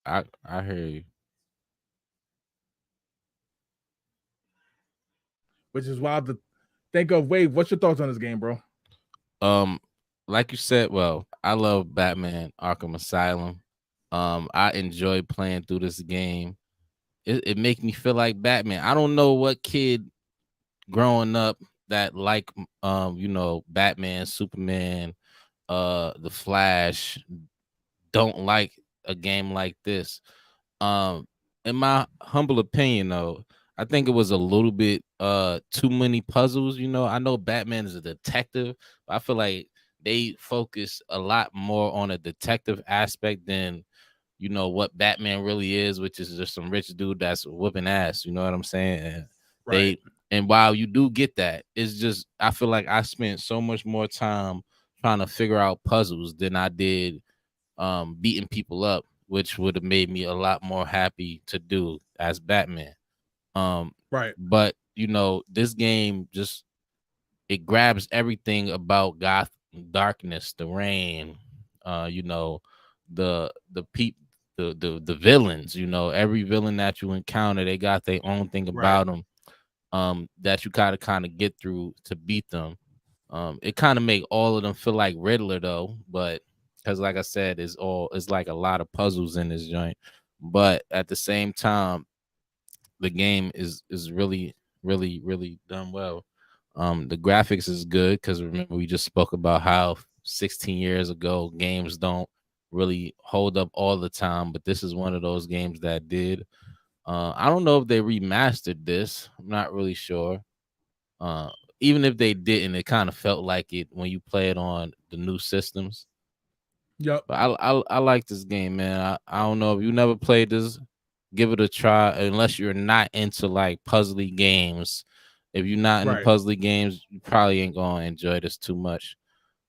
I hear you. Which is wild to think of. Wave, what's your thoughts on this game, bro? Like you said, well, I love Batman Arkham Asylum. I enjoy playing through this game. It makes me feel like Batman. I don't know what kid growing up that like Batman, Superman, the Flash don't like a game like this. In my humble opinion though, I think it was a little bit too many puzzles. I know Batman is a detective, but I feel like they focus a lot more on a detective aspect than what Batman really is, which is just some rich dude that's whooping ass. You know what I'm saying? And And while you do get that, it's just I feel like I spent so much more time trying to figure out puzzles than I did beating people up, which would have made me a lot more happy to do as Batman. Um, Right. but this game just it grabs everything about Gotham, darkness, the rain, the peep, the villains. Every villain that you encounter, they got their own thing Right. about them. That you gotta kind of get through to beat them. It kind of make all of them feel like Riddler though, but because like I said, it's like a lot of puzzles in this joint. But at the same time, the game is really, really, really done well. The graphics is good because remember we just spoke about how 16 years ago games don't really hold up all the time, but this is one of those games that did. I don't know if they remastered this. I'm not really sure. Uh, Even if they didn't, it kind of felt like it when you play it on the new systems. Yep. But I like this game, man. I don't know if you never played this, give it a try. Unless you're not into like puzzly games. If you're not into Right. puzzly games, you probably ain't gonna enjoy this too much.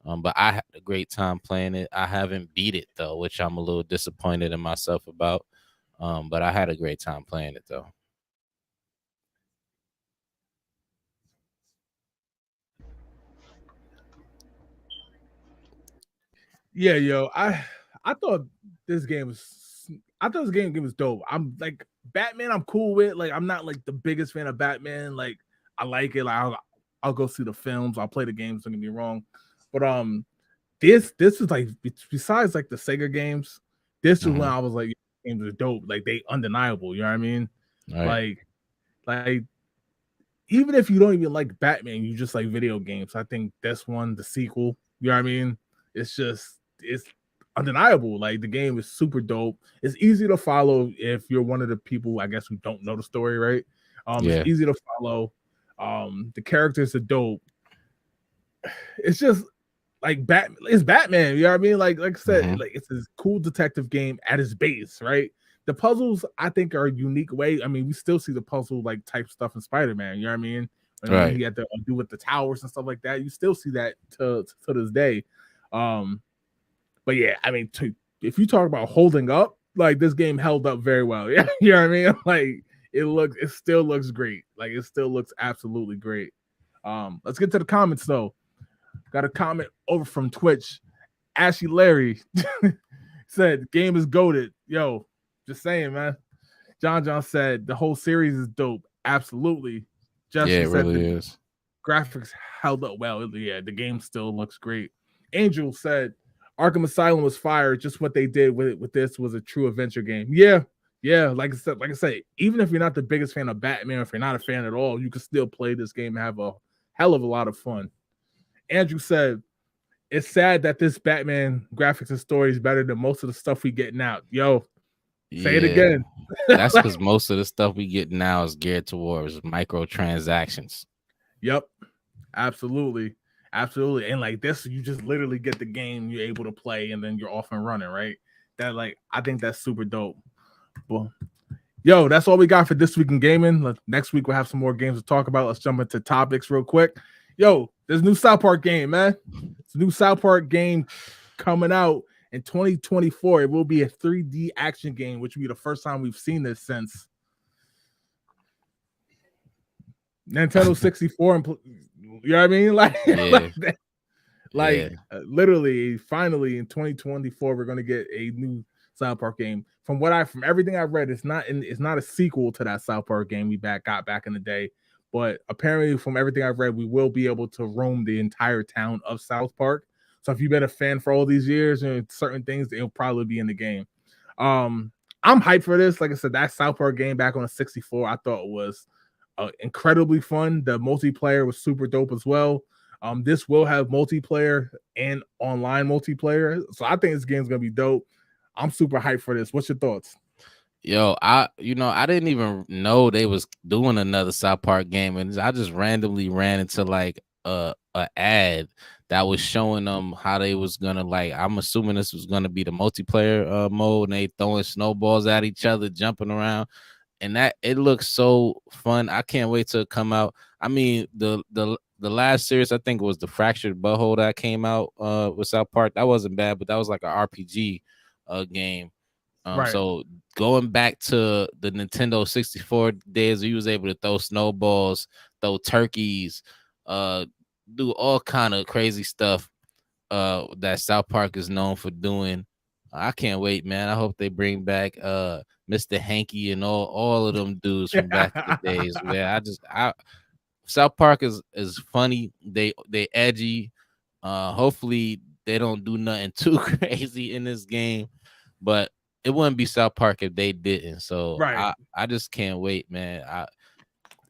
But I had a great time playing it. I haven't beat it though, which I'm a little disappointed in myself about. But I had a great time playing it though. Yeah, yo, I thought this game was I thought this game was dope. I'm like Batman, I'm cool with. Like, I'm not like the biggest fan of Batman. Like, I like it. Like, I'll go see the films. I'll play the games. Don't get me wrong, but this is like besides like the Sega games, this is when Mm-hmm. I was like, games are dope. Like, they undeniable. You know what I mean? All right. Like even if you don't even like Batman, you just like video games. I think this one, the sequel, you know what I mean? It's undeniable. Like, the game is super dope. It's easy to follow if you're one of the people, I guess, who don't know the story, right? It's Yeah. easy to follow. The characters are dope. It's just like it's Batman, you know what I mean? Like I said, Mm-hmm. like it's a cool detective game at its base, right? The puzzles I think are a unique way. I mean, we still see the puzzle like type stuff in Spider-Man, you know what I mean? When Right. he had to do with the towers and stuff like that, you still see that to this day. Um, but yeah, I mean, if you talk about holding up, like this game held up very well. Yeah, you know what I mean? Like it still looks great. Like it still looks absolutely great. Let's get to the comments though. Got a comment over from Twitch. Ashley Larry said, "Game is goated." Yo, just saying, man. John said the whole series is dope. Absolutely. Yeah, Jesse it said really the is. graphics held up well. Yeah, the game still looks great. Angel said Arkham Asylum was fire. Just what they did with this was a true adventure game. Yeah. Like I said, even if you're not the biggest fan of Batman, if you're not a fan at all, you can still play this game and have a hell of a lot of fun. Andrew said it's sad that this Batman graphics and story is better than most of the stuff we get now. Yo, say it Yeah. again. That's because most of the stuff we get now is geared towards microtransactions. Yep, absolutely. And like this, you just literally get the game, you're able to play, and then you're off and running, right? That like I think that's super dope. Well, yo, that's all we got for this week in gaming. Next week we'll have some more games to talk about. Let's jump into topics real quick. Yo, there's a new South Park game, man. It's a new South Park game coming out in 2024. It will be a 3D action game, which will be the first time we've seen this since Nintendo 64. And you know what I mean? Like, Yeah. like Yeah. literally, finally in 2024, we're gonna get a new South Park game. From everything I've read, it's not a sequel to that South Park game we got back in the day. But apparently, from everything I've read, we will be able to roam the entire town of South Park. So if you've been a fan for all these years and certain things, it'll probably be in the game. Um, I'm hyped for this. Like I said, that South Park game back on the 64, I thought was incredibly fun. The multiplayer was super dope as well. This will have multiplayer and online multiplayer, so I think this game's gonna be dope. I'm super hyped for this. What's your thoughts? Yo, I didn't even know they was doing another South Park game, and I just randomly ran into like a ad that was showing them how they was gonna like. I'm assuming this was gonna be the multiplayer mode, and they throwing snowballs at each other, jumping around. and that it looks so fun. I can't wait to come out. I mean, the last series I think was the Fractured Butthole that came out with South Park. That wasn't bad, but that was like an RPG game. Right. So going back to the Nintendo 64 days, where you was able to throw snowballs, throw turkeys, uh, do all kind of crazy stuff that South Park is known for doing. I can't wait, man. I hope they bring back Mr. Hanky and all of them dudes from back in the days. Where I South Park is funny. They edgy. Hopefully they don't do nothing too crazy in this game, but it wouldn't be South Park if they didn't. So Right. I just can't wait, man.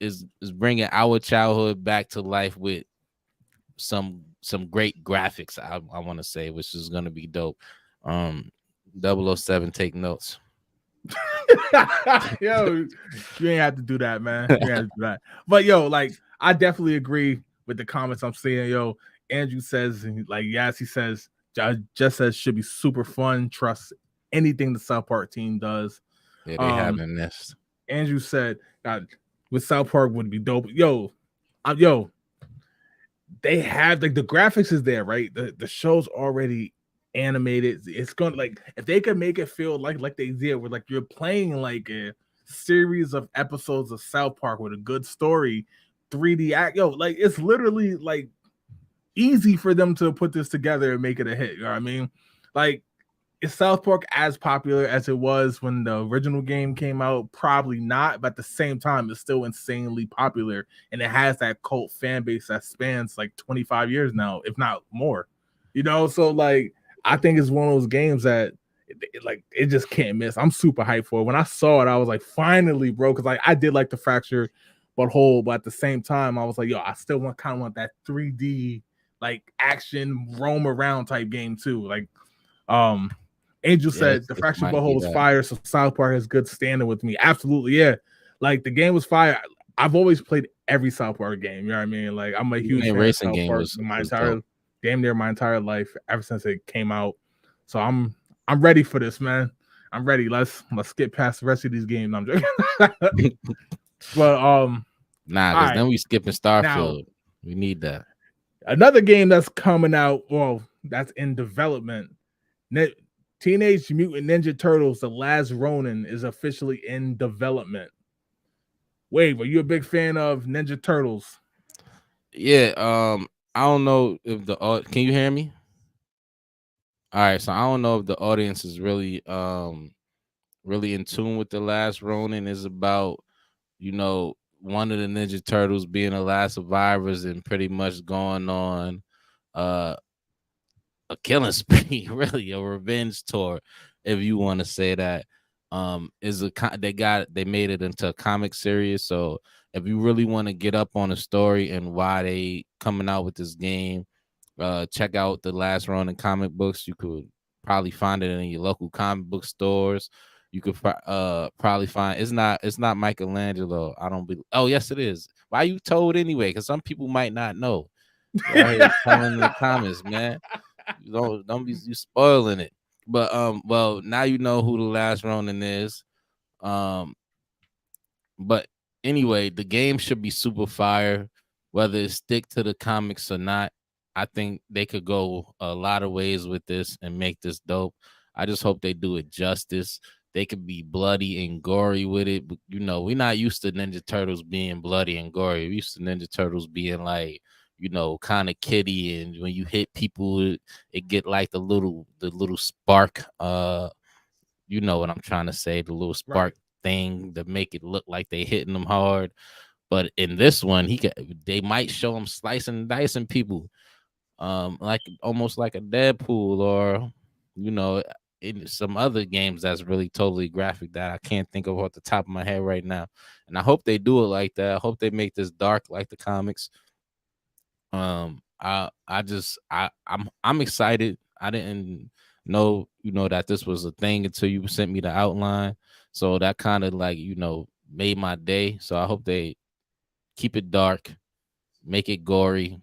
Is bringing our childhood back to life with some great graphics. I want to say, which is gonna be dope. Um, 007, take notes. Yo, you ain't have to do that, man. You ain't have to do that. But yo, like, I definitely agree with the comments I'm seeing. Yo, Andrew says, like, yes, he says, just says should be super fun. Trust anything the South Park team does. Yeah, they Um, having this. Andrew said, with South Park would be dope. Yo, they have like the graphics is there, right? The show's already animated. It's gonna like if they could make it feel like they did, where like you're playing like a series of episodes of South Park with a good story, 3D act, yo, like it's literally like easy for them to put this together and make it a hit. You know what I mean? Like, is South Park as popular as it was when the original game came out? Probably not, but at the same time, it's still insanely popular, and it has that cult fan base that spans like 25 years now, if not more. You know, so like I think it's one of those games that like it just can't miss. I'm super hyped for it. When I saw it, I was like, finally, bro, because like I did like the Fracture but whole, but at the same time, I was like, yo, I still want that 3D like action roam around type game too. Like, um, Angel Yeah, said the it Fractured might be Butthole was that. fire, so South Park has good standing with me. Absolutely, yeah. Like the game was fire. I've always played every South Park game. You know what I mean? Like I'm a huge Even fan of racing South game Park my was dope. entire damn near my entire life ever since it came out. So I'm ready for this, man. I'm ready. Let's get past the rest of these games. I'm joking. But Nah, all because right. then we skipping Now Starfield. We need that. another game that's coming out, well, that's in development. Teenage Mutant Ninja Turtles: The Last Ronin is officially in development. Wade, were you a big fan of Ninja Turtles? Yeah. I don't know if can you hear me? All right. So I don't know if the audience is really in tune with the last Ronin. Is about one of the Ninja Turtles being the last survivors and pretty much going on uh a killing spree, really a revenge tour, if you want to say that. Is they made it into a comic series. So if you really want to get up on the story and why they coming out with this game, check out the last run in comic books. You could probably find it in your local comic book stores. You could probably find it's not Michelangelo. I don't believe. Oh yes, it is. Why you told anyway? Because some people might not know. You out here telling in the comments, man. You don't be you spoiling it. But well, now you know who the last Ronin is. Um, but anyway, the game should be super fire, whether it stick to the comics or not. I think they could go a lot of ways with this and make this dope. I just hope they do it justice. They could be bloody and gory with it. But, we're not used to Ninja Turtles being bloody and gory. We used to Ninja Turtles being like, kind of kitty, and when you hit people, it get like the little spark. You know what I'm trying to say? The little Right. spark thing to make it look like they hitting them hard. But in this one, they might show him slicing and dicing people, like almost like a Deadpool or you know, in some other games that's really totally graphic that I can't think of off the top of my head right now. And I hope they do it like that. I hope they make this dark like the comics. I'm excited. I didn't know, that this was a thing until you sent me the outline. So that kind of like, made my day. So I hope they keep it dark, make it gory,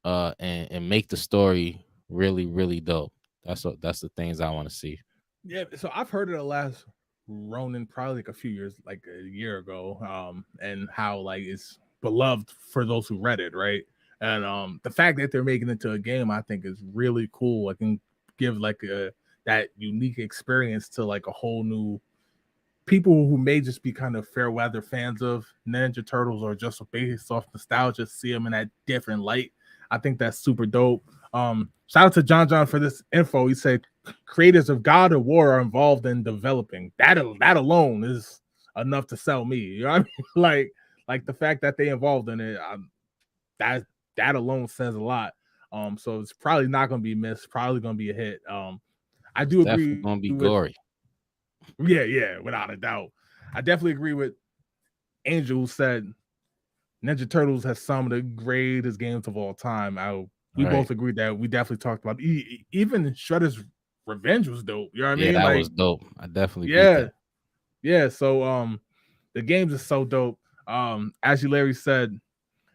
and make the story really, really dope. That's the things I want to see. Yeah, so I've heard of the last. Ronin probably like a few years, like a year ago, and how like it's beloved for those who read it, right? And the fact that they're making it to a game, I think, is really cool. I can give like a that unique experience to like a whole new people who may just be kind of fair weather fans of Ninja Turtles or just based off nostalgia, see them in that different light. I think that's super dope. Shout out to John for this info. He said creators of God of War are involved in developing. That alone is enough to sell me. You know what I mean? Like the fact that they involved in it, that that alone says a lot. So it's probably not going to be missed. Probably going to be a hit. I It's do definitely agree gonna be with gory. yeah, without a doubt. I definitely agree with Angel who said Ninja Turtles has some of the greatest games of all time. We Right. both agreed that we definitely talked about even Shredder's Revenge was dope. You know what I Yeah, mean? that Like, was dope. I definitely beat yeah, that. yeah. So the games are so dope. As you Larry said,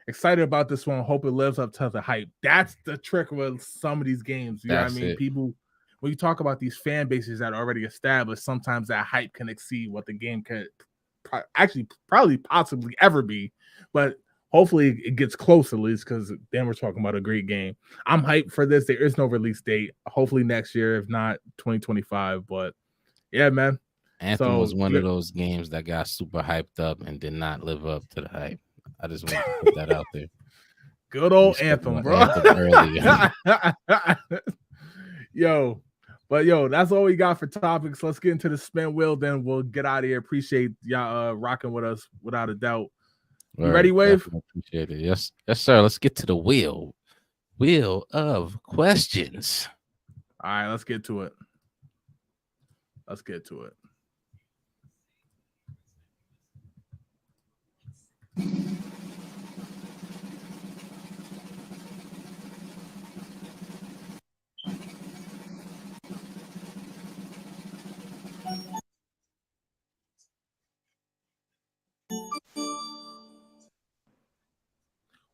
excited about this one. Hope it lives up to the hype. That's the trick with some of these games. You know what I That's mean? it. People, when you talk about these fan bases that are already established, sometimes that hype can exceed what the game can actually probably possibly ever be. But hopefully it gets close at least because then we're talking about a great game. I'm hyped for this. There is no release date. Hopefully next year, if not 2025. But yeah, man. Anthem was So one of those games that got super hyped up and did not live up to the hype. I just wanted to put that out there. good We old spoke Anthem, about bro. Anthem earlier. Yo, but yo, that's all we got for topics. Let's get into the spin wheel, then we'll get out of here. Appreciate y'all rocking with us without a doubt. All You right, ready, Wave? definitely appreciate it. Yes, yes, sir. Let's get to the wheel of questions. All right, let's get to it. Let's get to it.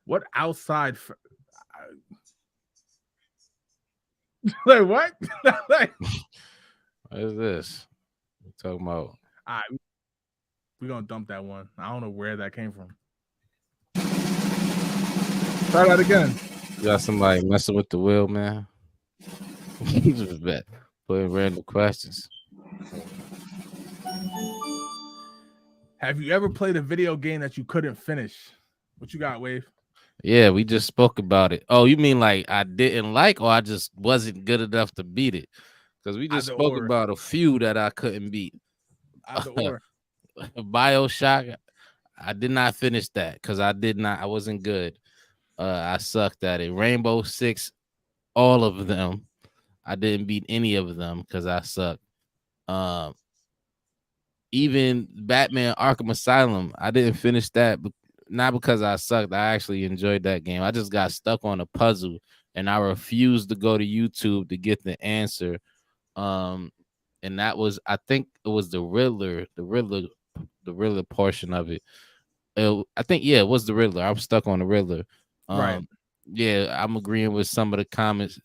What outside? Like what? Like, What is this? We're talking about. all right, we're gonna dump that one. I don't know where that came from. Try that again. You got somebody messing with the wheel, man. Just bet putting random questions. Have you ever played a video game that you couldn't finish? What you got, Wave? Yeah, we just spoke about it. Oh, you mean like I didn't like, or I just wasn't good enough to beat it? Because we just Either spoke or. about a few that I couldn't beat. Either or. BioShock, I did not finish that because I wasn't good. I sucked at it. Rainbow Six, all of them. I didn't beat any of them because I sucked. Um, even Batman Arkham Asylum, I didn't finish that, but not because I sucked. I actually enjoyed that game. I just got stuck on a puzzle and I refused to go to YouTube to get the answer. Um, and that was, I think it was the Riddler portion of it. I think, yeah, it was the Riddler. I was stuck on the Riddler. Right. Yeah, I'm agreeing with some of the comments.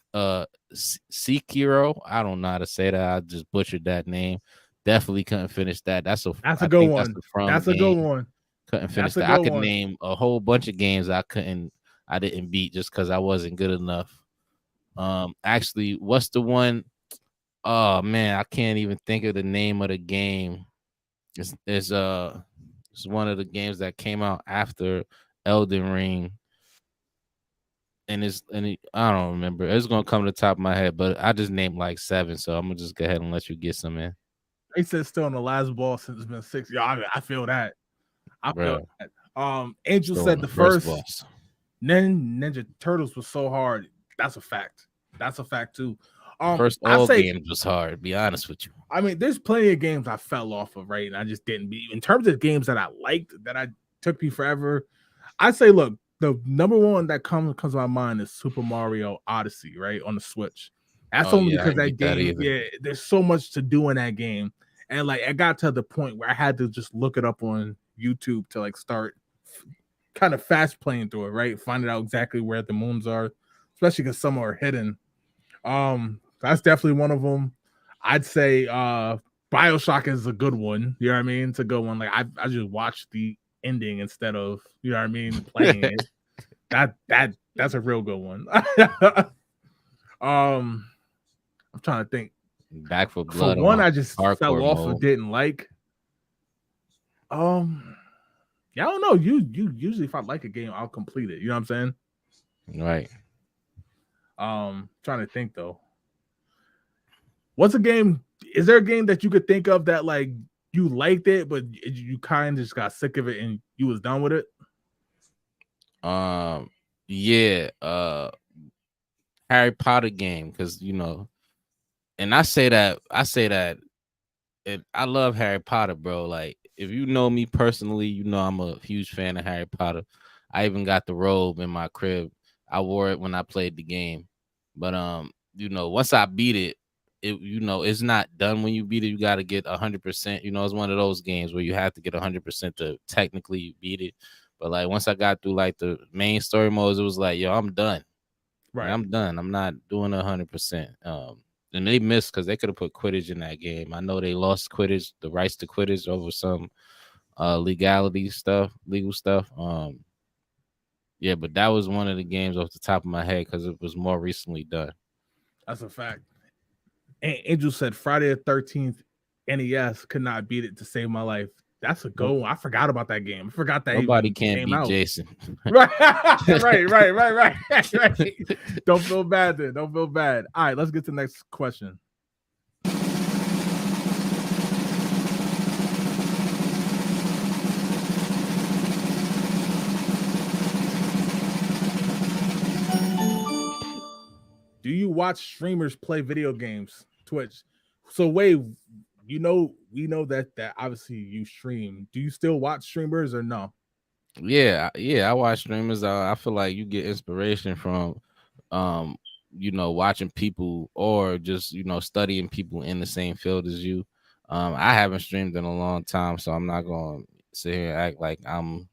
Sekiro, I don't know how to say that. I just butchered that name. Definitely couldn't finish that. That's a I good think that's one. the From That's a good game. one. Couldn't finish That's a that. I good could one. name a whole bunch of games I didn't beat just because I wasn't good enough. Actually, what's the one? Oh man, I can't even think of the name of the game. It's one of the games that came out after Elden Ring. I don't remember. It's gonna come to the top of my head, but I just named like 7, so I'm gonna just go ahead and let you get some in. They said still on the last ball since it's been 6. Yeah, I feel that. I feel Bro, that. Angel still on said the the first first boss. Ninja Turtles was so hard. That's a fact. That's a fact too. First I all say, games was hard, to be honest with you. I mean, there's plenty of games I fell off of, right? And I just didn't beat. In terms of games that I liked, that I took me forever, I say, look, the number one that comes to my mind is Super Mario Odyssey, right? On the Switch. That's Oh only yeah, I because ain't that beat that game, either. yeah, there's so much to do in that game. And like I got to the point where I had to just look it up on YouTube to like start kind of fast playing through it, right? Finding out exactly where the moons are, especially because some are hidden. That's definitely one of them. I'd say BioShock is a good one. You know what I mean? It's a good one. Like I just watched the ending instead of, you know what I mean, playing it. That's a real good one. I'm trying to think. Back for For Blood one, on I just fell hardcore off of mode. didn't like. Yeah, I don't know. You usually if I like a game, I'll complete it. You know what I'm saying? Right. Trying to think though. What's a game? Is there a game that you could think of that like you liked it, but you kind of just got sick of it and you was done with it? Yeah, Harry Potter game, because and I say that I love Harry Potter, bro. Like, if you know me personally, you know I'm a huge fan of Harry Potter. I even got the robe in my crib. I wore it when I played the game. But once I beat it, it's not done when you beat it. You got to get 100%. It's one of those games where you have to get 100% to technically beat it. But like once I got through like the main story modes, it was like, yo, I'm done. Like, Right. I'm done. I'm not doing 100%. And they missed because they could have put Quidditch in that game. I know they lost Quidditch, the rights to Quidditch over some legal stuff. Yeah, but that was one of the games off the top of my head because it was more recently done. That's a fact. And Angel said Friday the 13th NES could not beat it to save my life. That's a Nope. go. I forgot about that game. I forgot that Nobody even can came beat out. Jason. Right. Right. Don't feel bad then. Don't feel bad. All right, let's get to the next question. Do you watch streamers play video games? Twitch. So wait, we know that obviously you stream. Do you still watch streamers or no? Yeah, I watch streamers. I feel like you get inspiration from, um, watching people or just studying people in the same field as you. I haven't streamed in a long time, so I'm not gonna sit here and act like I'm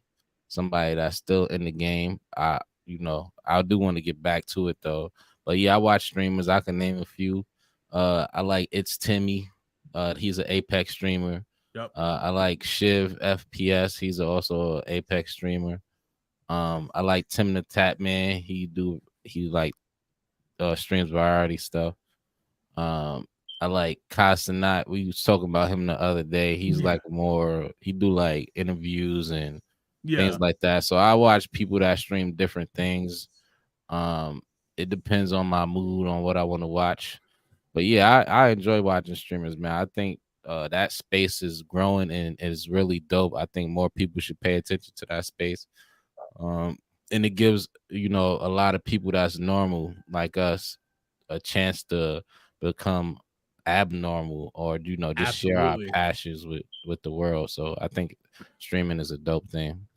somebody that's still in the game. I do want to get back to it though. But yeah, I watch streamers. I can name a few. I like It's Timmy. He's an Apex streamer. Yep. I like Shiv FPS. He's also an Apex streamer. I like Tim the Tap Man. He like streams variety stuff. Um, I like Casanat. We was talking about him the other day. He's Yeah. like he do like interviews and Yeah. things like that. So I watch people that stream different things. Um, it depends on my mood on what I want to watch. But yeah, I enjoy watching streamers, man. I think that space is growing and is really dope. I think more people should pay attention to that space. Um, and it gives a lot of people that's normal like us a chance to become abnormal or just share our Absolutely. passions with the world. So I think streaming is a dope thing.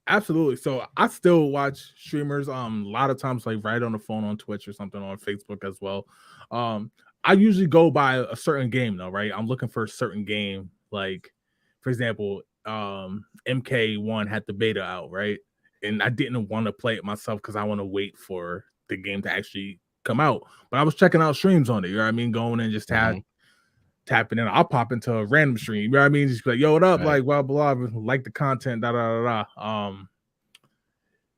Absolutely. So I still watch streamers. A lot of times, like right on the phone on Twitch or something on Facebook as well. Um, I usually go by a certain game though, right? I'm looking for a certain game. Like, for example, MK1 had the beta out, right? And I didn't want to play it myself because I want to wait for the game to actually come out. But I was checking out streams on it, you know what I mean? Going and just Mhm. tapping in. I'll pop into a random stream. You know what I mean? Just be like, yo, what up? Right. Like, blah, blah, blah. Like the content, da, da, da, da.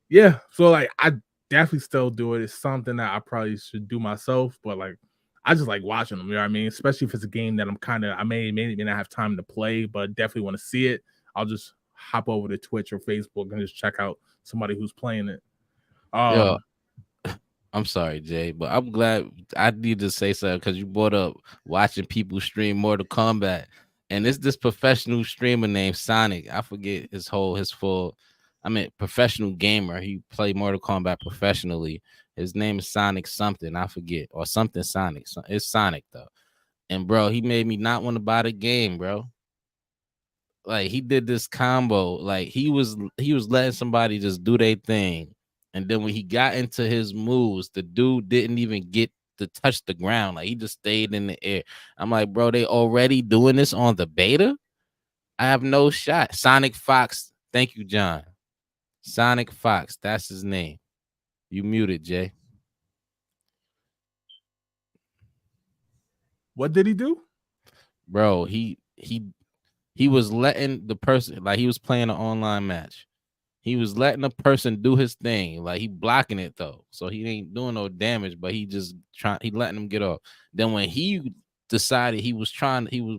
Yeah. So like I definitely still do it. It's something that I probably should do myself, but like I just like watching them, you know what I mean? Especially if it's a game that I may not have time to play, but definitely want to see it. I'll just hop over to Twitch or Facebook and just check out somebody who's playing it. Yo, Um, I'm sorry, Jay, but I'm glad I need to say something because you brought up watching people stream Mortal Kombat, and it's this professional streamer named Sonic. I forget his full. I mean, professional gamer. He played Mortal Kombat professionally. His name is Sonic something. I forget or something Sonic. It's Sonic though. And bro, he made me not want to buy the game, bro. Like he did this combo. Like he was letting somebody just do their thing. And then when he got into his moves, the dude didn't even get to touch the ground. Like he just stayed in the air. I'm like, bro, they already doing this on the beta? I have no shot. Sonic Fox. Thank you, John. Sonic Fox. That's his name. You muted, Jay. what did he do? bro, he was letting the person, like, he was playing an online match. He was letting the person do his thing. Like, he blocking it though. So he ain't doing no damage, but he letting him get off. Then when he decided he was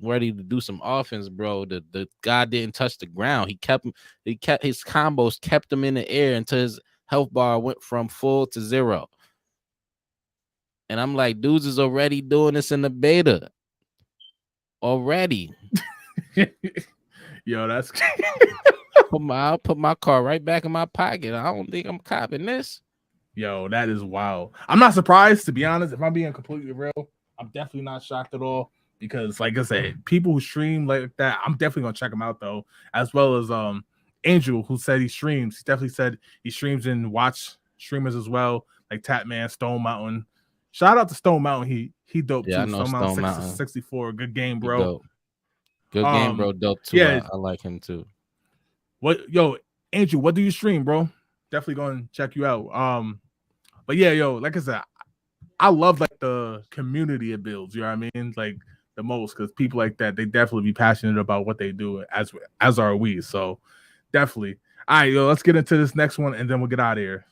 ready to do some offense, bro. The guy didn't touch the ground. He kept his combos, kept him in the air until his health bar went from full to zero. And I'm like, dudes is already doing this in the beta. Already. Yo, that's I'll put my car right back in my pocket. I don't think I'm copping this. yo, that is wild. I'm not surprised, to be honest. If I'm being completely real, I'm definitely not shocked at all because, like I said, people who stream like that, I'm definitely gonna check them out though, as well as Angel, who said he streams. He definitely said he streams and watch streamers as well, like Tatman, Stone Mountain. Shout out to Stone Mountain. He dope Yeah, I too. know Stone Mountain Stone Mountain. 64, good game, He bro. dope. Good game, bro. Dope too. Yeah. I like him too. What, yo, Angel? What do you stream, bro? Definitely going to check you out. But yeah, yo, like I said, I love like the community it builds. You know what I mean? Like the most, because people like that, they definitely be passionate about what they do, as are we. So definitely. All right, yo, let's get into this next one, and then we'll get out of here.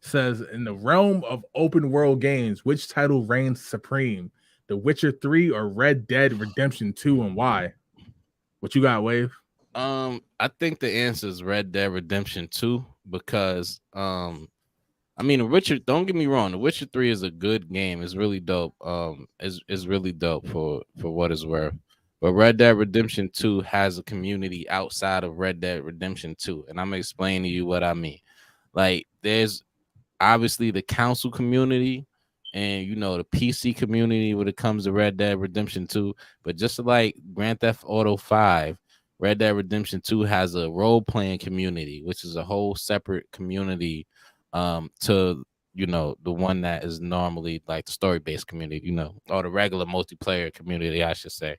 Says, in the realm of open world games, which title reigns supreme? The Witcher 3 or Red Dead Redemption 2, and why? What you got, Wave? I think the answer is Red Dead Redemption 2 because I mean, The Witcher, don't get me wrong, The Witcher 3 is a good game. It's really dope. It's really dope for what it's worth. But Red Dead Redemption 2 has a community outside of Red Dead Redemption 2, and I'm gonna explain to you what I mean. Like, there's obviously the council community and, you know, the PC community when it comes to Red Dead Redemption 2. But just like Grand Theft Auto 5, Red Dead Redemption 2 has a role playing community, which is a whole separate community to, you know, the one that is normally like the story based community, you know, or the regular multiplayer community, I should say.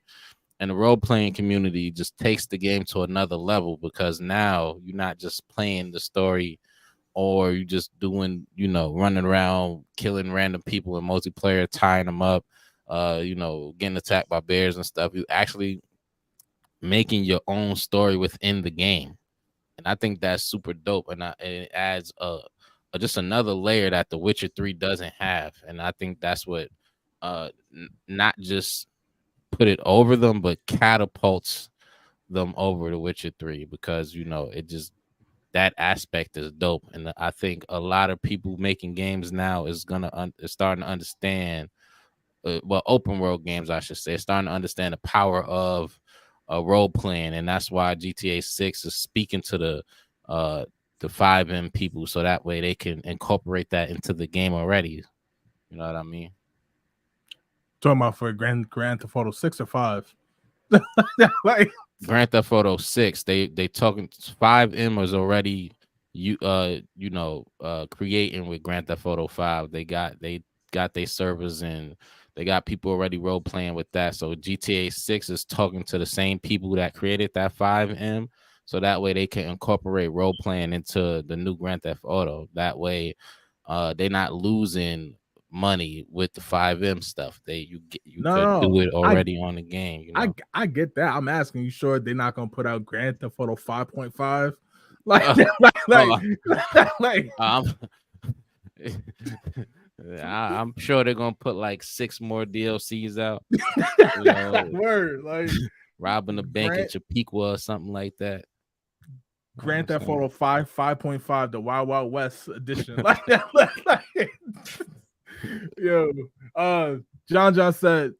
And the role playing community just takes the game to another level because now you're not just playing the story or you just doing, you know, running around killing random people in multiplayer, tying them up, you know, getting attacked by bears and stuff. You actually making your own story within the game, and I think that's super dope. And it adds just another layer that The Witcher 3 doesn't have, and I think that's what not just put it over them, but catapults them over The Witcher 3 because, you know, it just, that aspect is dope. And I think a lot of people making games now is is starting to understand, well, open world games, I should say, starting to understand the power of role playing, and that's why GTA 6 is speaking to the 5M people, so that way they can incorporate that into the game already. You know what I mean? Talking about for Grand Theft Auto 6 or 5? Like, Grand Theft Auto 6, they talking 5M is already creating with Grand Theft Auto 5. They got their servers and they got people already role playing with that. So GTA 6 is talking to the same people that created that 5M. So that way they can incorporate role playing into the new Grand Theft Auto. That way they're not losing money with the 5M stuff. You could do it already on the game, you know. I get that. I'm asking you, sure they're not gonna put out Grand Theft Auto 5.5? Like, I'm sure they're gonna put like 6 more DLCs out. You know, word, like robbing the bank in Chapiqua or something like that. Grand Theft Auto 5.5, the Wild Wild West edition. Like that. Like, yo, John said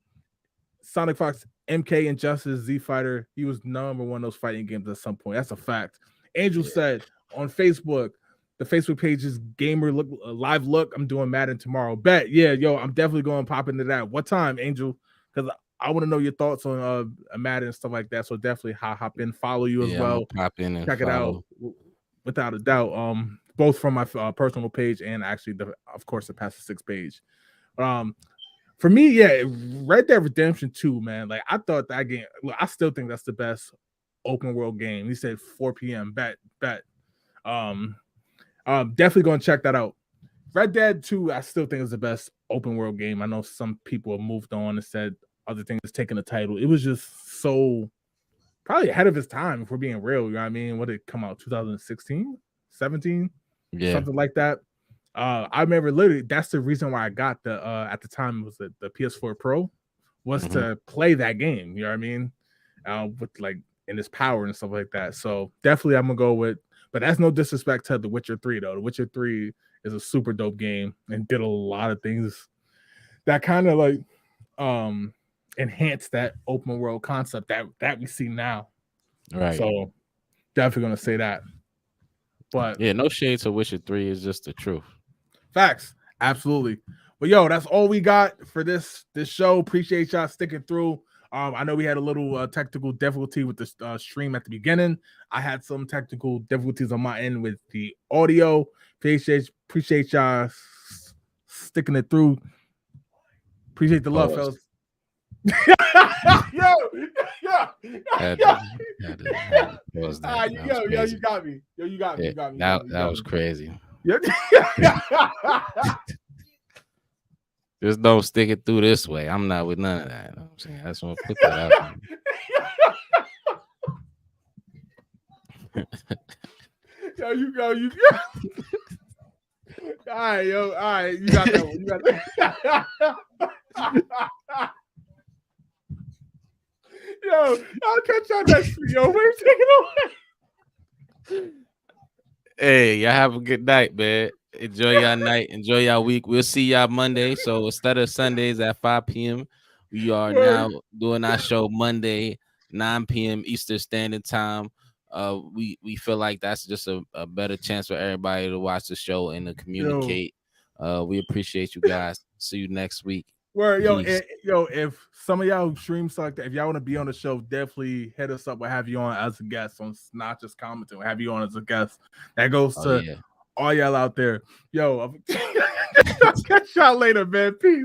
Sonic Fox, MK Injustice, Z Fighter. He was number one of those fighting games at some point. That's a fact. Angel said on Facebook, the Facebook page is Gamer Look Live Look. I'm doing Madden tomorrow. Bet. Yeah, yo, I'm definitely going to pop into that. What time, Angel? Because I want to know your thoughts on Madden and stuff like that. So definitely hop in, follow you as well. Pop in and check follow. it out without a doubt. Both from my personal page and actually, of course, the Past the Six page. For me, yeah, Red Dead Redemption 2, man. Like I thought that game. Look, I still think that's the best open world game. He said 4 p.m. Bet. Um, definitely gonna check that out. Red Dead 2, I still think is the best open world game. I know some people have moved on and said other things taking the title. It was just so probably ahead of his time, if we're being real. You know what I mean? What did it come out? 2016, 17, something like that. I remember literally that's the reason why I got the at the time it was the PS4 Pro was to play that game. You know what I mean? With like in its power and stuff like that. So definitely I'm gonna go with, but that's no disrespect to The Witcher 3 though. The Witcher 3 is a super dope game and did a lot of things that kind of like enhance that open world concept that we see now. Right. So definitely gonna say that. But yeah, no shade to Witcher 3 is just the truth. Facts. Absolutely. But yo, that's all we got for this show. Appreciate y'all sticking through. I know we had a little technical difficulty with the stream at the beginning. I had some technical difficulties on my end with the audio. Appreciate y'all sticking it through. Appreciate the love, fellas. yo, you got me. Yo, you got me. That was crazy. Yeah. Just don't stick it through this way. I'm not with none of that. You know what I'm saying? I just want to put that out. Yo, you go. All right, yo. All right, you got that one. You got that. Yo, I'll catch y'all next week. Yo, we're taking away. Hey, y'all have a good night, man. Enjoy y'all night. Enjoy y'all week. We'll see y'all Monday. So instead of Sundays at 5 p.m., we are now doing our show Monday, 9 p.m. Eastern Standard Time. We feel like that's just a better chance for everybody to watch the show and to communicate. We appreciate you guys. See you next week. If some of y'all stream like that, if y'all want to be on the show, definitely hit us up. We'll have you on as a guest on not just commenting. We'll have you on as a guest. That goes to all y'all out there. Yo, I'll catch y'all later, man. Peace.